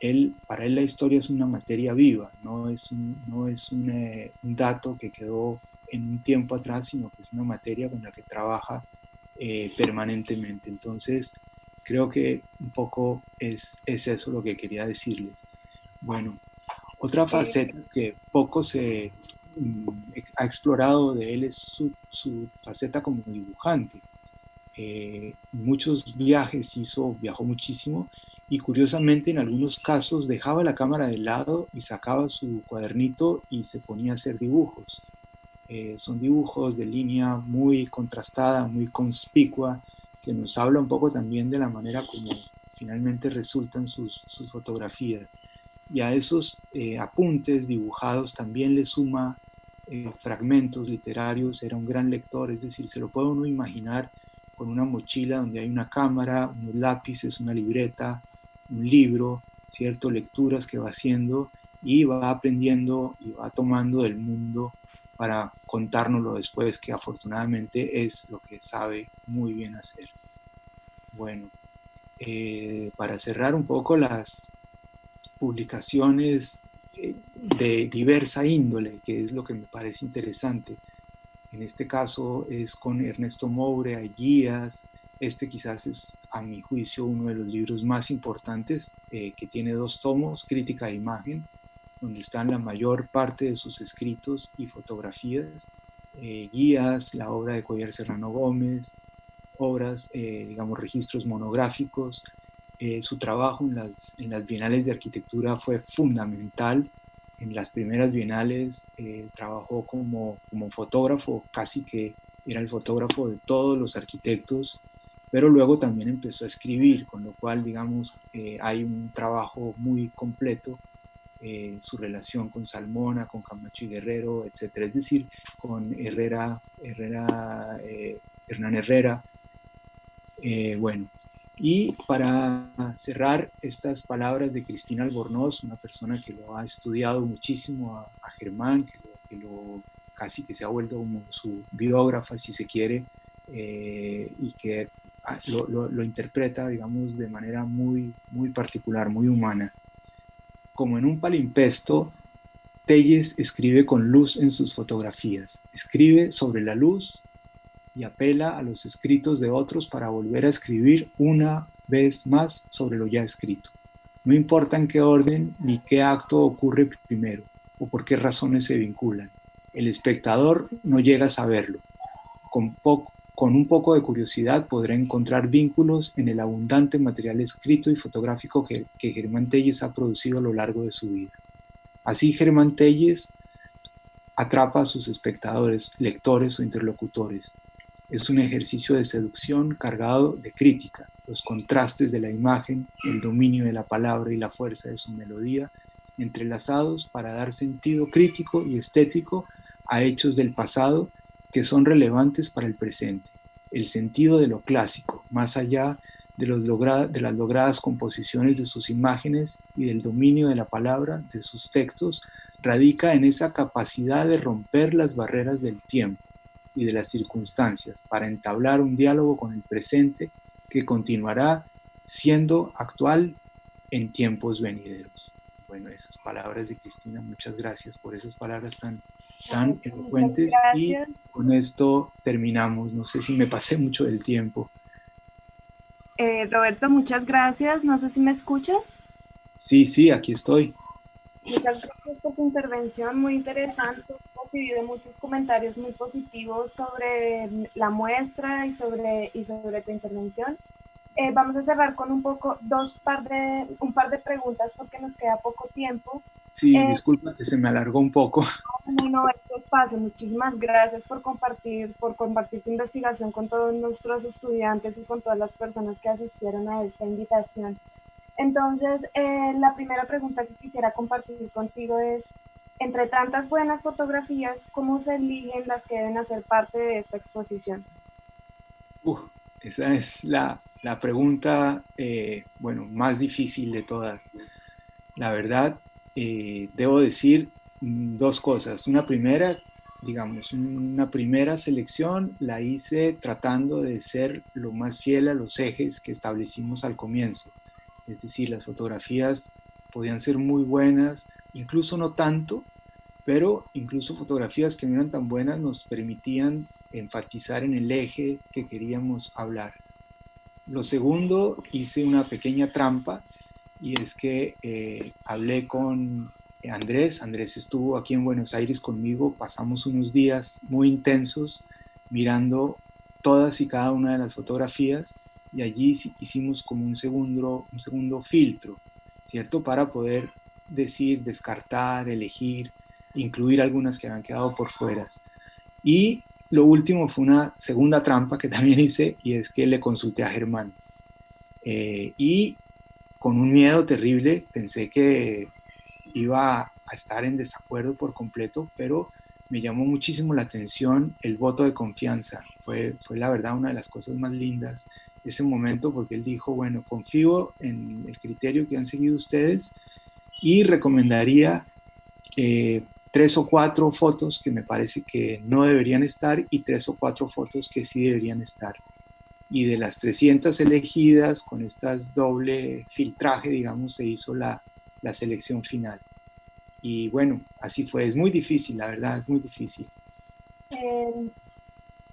[SPEAKER 4] para él la historia es una materia viva, no es un dato que quedó en un tiempo atrás, sino que es una materia con la que trabaja permanentemente. Entonces, creo que un poco es eso lo que quería decirles. Bueno, otra faceta que poco se ha explorado de él es su faceta como dibujante. Muchos viajes viajó muchísimo, y curiosamente en algunos casos dejaba la cámara de lado y sacaba su cuadernito y se ponía a hacer dibujos. Son dibujos de línea muy contrastada, muy conspicua, que nos habla un poco también de la manera como finalmente resultan sus fotografías. Y a esos apuntes dibujados también le suma fragmentos literarios. Era un gran lector, es decir, se lo puede uno imaginar con una mochila donde hay una cámara, unos lápices, una libreta, un libro, ¿cierto? Lecturas que va haciendo y va aprendiendo y va tomando del mundo para contárnoslo después, que afortunadamente es lo que sabe muy bien hacer. Bueno, para cerrar un poco las publicaciones de diversa índole, que es lo que me parece interesante. En este caso es con Ernesto Moure, hay guías. Este quizás es, a mi juicio, uno de los libros más importantes, que tiene 2 tomos, Crítica de Imagen, donde están la mayor parte de sus escritos y fotografías, guías, la obra de Cuéllar Serrano Gómez, obras, digamos, registros monográficos. Su trabajo en las bienales de arquitectura fue fundamental. En las primeras bienales trabajó como fotógrafo, casi que era el fotógrafo de todos los arquitectos, pero luego también empezó a escribir, con lo cual, digamos, hay un trabajo muy completo, su relación con Salmona, con Camacho y Guerrero, etcétera, es decir, con Hernán Herrera. Bueno, y para cerrar, estas palabras de Cristina Albornoz, una persona que lo ha estudiado muchísimo a Germán, casi que se ha vuelto como su biógrafa, si se quiere, y que lo interpreta, digamos, de manera muy, muy particular, muy humana. Como en un palimpsesto, Telles escribe con luz en sus fotografías. Escribe sobre la luz y apela a los escritos de otros para volver a escribir una vez más sobre lo ya escrito. No importa en qué orden ni qué acto ocurre primero o por qué razones se vinculan. El espectador no llega a saberlo. Con un poco de curiosidad podrá encontrar vínculos en el abundante material escrito y fotográfico que Germán Telles ha producido a lo largo de su vida. Así Germán Telles atrapa a sus espectadores, lectores o interlocutores. Es un ejercicio de seducción cargado de crítica, los contrastes de la imagen, el dominio de la palabra y la fuerza de su melodía, entrelazados para dar sentido crítico y estético a hechos del pasado que son relevantes para el presente. El sentido de lo clásico, más allá de las logradas composiciones de sus imágenes y del dominio de la palabra de sus textos, radica en esa capacidad de romper las barreras del tiempo y de las circunstancias para entablar un diálogo con el presente que continuará siendo actual en tiempos venideros. Bueno, esas palabras de Cristina, muchas gracias por esas palabras tan elocuentes, y con esto terminamos. No sé si me pasé mucho del tiempo.
[SPEAKER 1] Roberto, muchas gracias. No sé si me escuchas.
[SPEAKER 4] Sí, aquí estoy.
[SPEAKER 1] Muchas gracias por tu intervención, muy interesante. He recibido muchos comentarios muy positivos sobre la muestra y sobre tu intervención. Vamos a cerrar con un par de preguntas porque nos queda poco tiempo.
[SPEAKER 4] Sí, disculpa que se me alargó un poco.
[SPEAKER 1] No, este espacio, muchísimas gracias por compartir tu investigación con todos nuestros estudiantes y con todas las personas que asistieron a esta invitación. Entonces, la primera pregunta que quisiera compartir contigo es, entre tantas buenas fotografías, ¿cómo se eligen las que deben hacer parte de esta exposición?
[SPEAKER 4] Esa es la pregunta, más difícil de todas. La verdad, debo decir 2 cosas. Una primera selección la hice tratando de ser lo más fiel a los ejes que establecimos al comienzo. Es decir, las fotografías podían ser muy buenas, incluso no tanto, pero incluso fotografías que no eran tan buenas nos permitían enfatizar en el eje que queríamos hablar. Lo segundo, hice una pequeña trampa, y es que hablé con Andrés. Andrés estuvo aquí en Buenos Aires conmigo, pasamos unos días muy intensos mirando todas y cada una de las fotografías, y allí hicimos como un segundo filtro, ¿cierto? Para poder decir, descartar, elegir, incluir algunas que habían quedado por fuera. Y lo último fue una segunda trampa que también hice, y es que le consulté a Germán. Y con un miedo terrible pensé que iba a estar en desacuerdo por completo, pero me llamó muchísimo la atención el voto de confianza. Fue la verdad una de las cosas más lindas de ese momento, porque él dijo, bueno, confío en el criterio que han seguido ustedes y recomendaría 3 o 4 fotos que me parece que no deberían estar y 3 o 4 fotos que sí deberían estar. Y de las 300 elegidas, con estas doble filtraje, digamos, se hizo la selección final. Y bueno, así fue. Es muy difícil, la verdad, es muy difícil.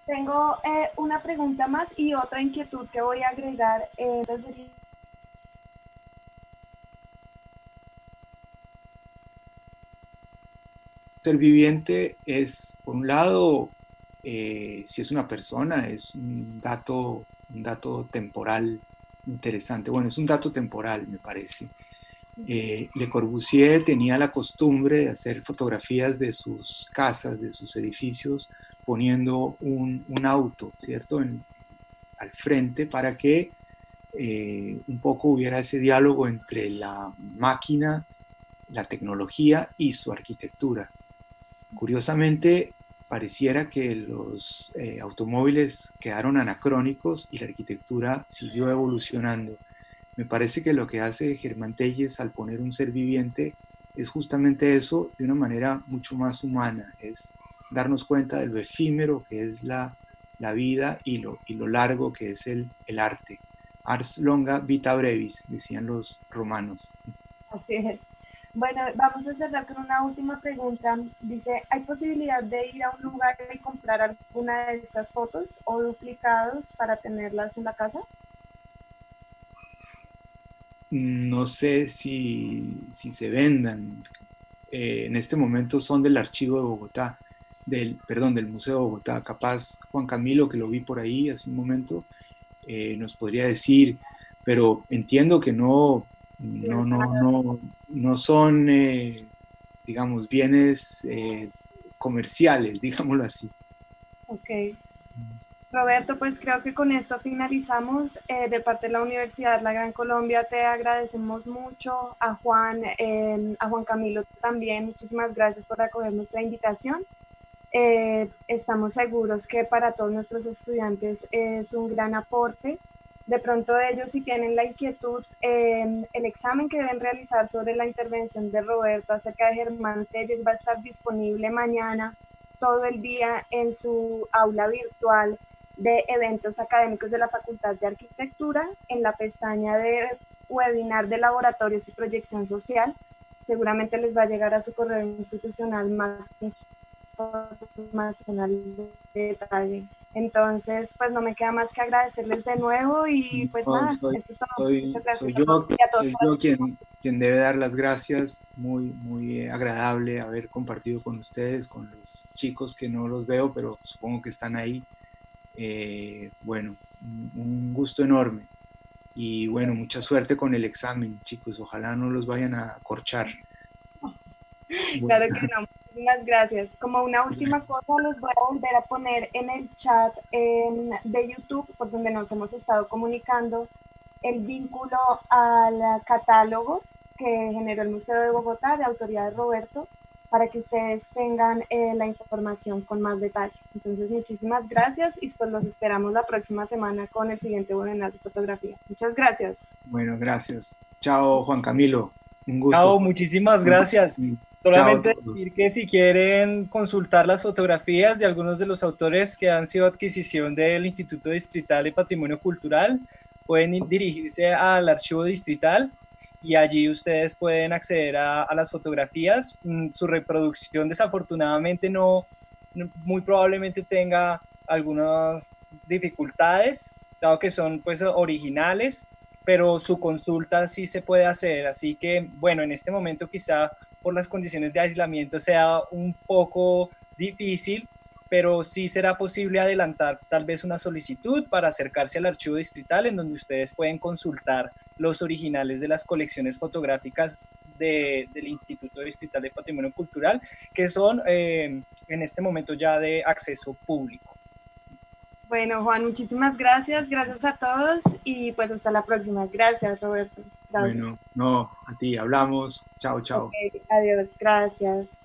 [SPEAKER 1] Tengo una pregunta más y otra inquietud que voy a agregar.
[SPEAKER 4] Ser viviente es, por un lado, si es una persona, es un dato temporal interesante. Bueno, es un dato temporal, me parece. Le Corbusier tenía la costumbre de hacer fotografías de sus casas, de sus edificios, poniendo un auto, ¿cierto?, al frente para que un poco hubiera ese diálogo entre la máquina, la tecnología y su arquitectura. Curiosamente, pareciera que los automóviles quedaron anacrónicos y la arquitectura siguió evolucionando. Me parece que lo que hace Germán Telles al poner un ser viviente es justamente eso, de una manera mucho más humana, es darnos cuenta de lo efímero que es la vida y lo largo que es el arte. Ars longa vita brevis, decían los romanos.
[SPEAKER 1] Así es. Bueno, vamos a cerrar con una última pregunta. Dice, ¿hay posibilidad de ir a un lugar y comprar alguna de estas fotos o duplicados para tenerlas en la casa?
[SPEAKER 4] No sé si se vendan. En este momento son del Archivo de Bogotá, del Museo de Bogotá. Capaz Juan Camilo, que lo vi por ahí hace un momento, nos podría decir, pero entiendo que no son, digamos, bienes comerciales, digámoslo así.
[SPEAKER 1] Ok. Roberto, pues creo que con esto finalizamos. De parte de la Universidad La Gran Colombia te agradecemos mucho, a Juan Camilo también, muchísimas gracias por acoger nuestra invitación. Estamos seguros que para todos nuestros estudiantes es un gran aporte. De pronto ellos, si tienen la inquietud, el examen que deben realizar sobre la intervención de Roberto acerca de Germán Telles va a estar disponible mañana todo el día en su aula virtual de eventos académicos de la Facultad de Arquitectura, en la pestaña de webinar de laboratorios y proyección social. Seguramente les va a llegar a su correo institucional más información al detalle. Entonces, pues no me queda más que agradecerles de nuevo y pues nada, eso es todo. Muchas gracias
[SPEAKER 4] soy yo quien debe dar las gracias. Muy agradable haber compartido con ustedes, con los chicos que no los veo, pero supongo que están ahí. Bueno, un gusto enorme. Y bueno, mucha suerte con el examen, chicos. Ojalá no los vayan a corchar.
[SPEAKER 1] Claro que no, muchísimas gracias. Como una última cosa, los voy a volver a poner en el chat de YouTube, por donde nos hemos estado comunicando, el vínculo al catálogo que generó el Museo de Bogotá, de autoría de Roberto, para que ustedes tengan la información con más detalle. Entonces, muchísimas gracias y pues los esperamos la próxima semana con el siguiente webinar de fotografía. Muchas gracias.
[SPEAKER 4] Bueno, gracias. Chao, Juan Camilo. Un gusto.
[SPEAKER 5] Chao, muchísimas gracias. Solamente decir que si quieren consultar las fotografías de algunos de los autores que han sido adquisición del Instituto Distrital de Patrimonio Cultural, pueden dirigirse al archivo distrital y allí ustedes pueden acceder a las fotografías. Su reproducción desafortunadamente muy probablemente tenga algunas dificultades, dado que son pues originales, pero su consulta sí se puede hacer. Así que, bueno, en este momento quizá por las condiciones de aislamiento sea un poco difícil, pero sí será posible adelantar tal vez una solicitud para acercarse al archivo distrital, en donde ustedes pueden consultar los originales de las colecciones fotográficas del Instituto Distrital de Patrimonio Cultural, que son en este momento ya de acceso público.
[SPEAKER 1] Bueno, Juan, muchísimas gracias, gracias a todos y pues hasta la próxima. Gracias, Roberto. Gracias.
[SPEAKER 4] Bueno, no, a ti, hablamos. Chao, chao.
[SPEAKER 1] Okay, adiós, gracias.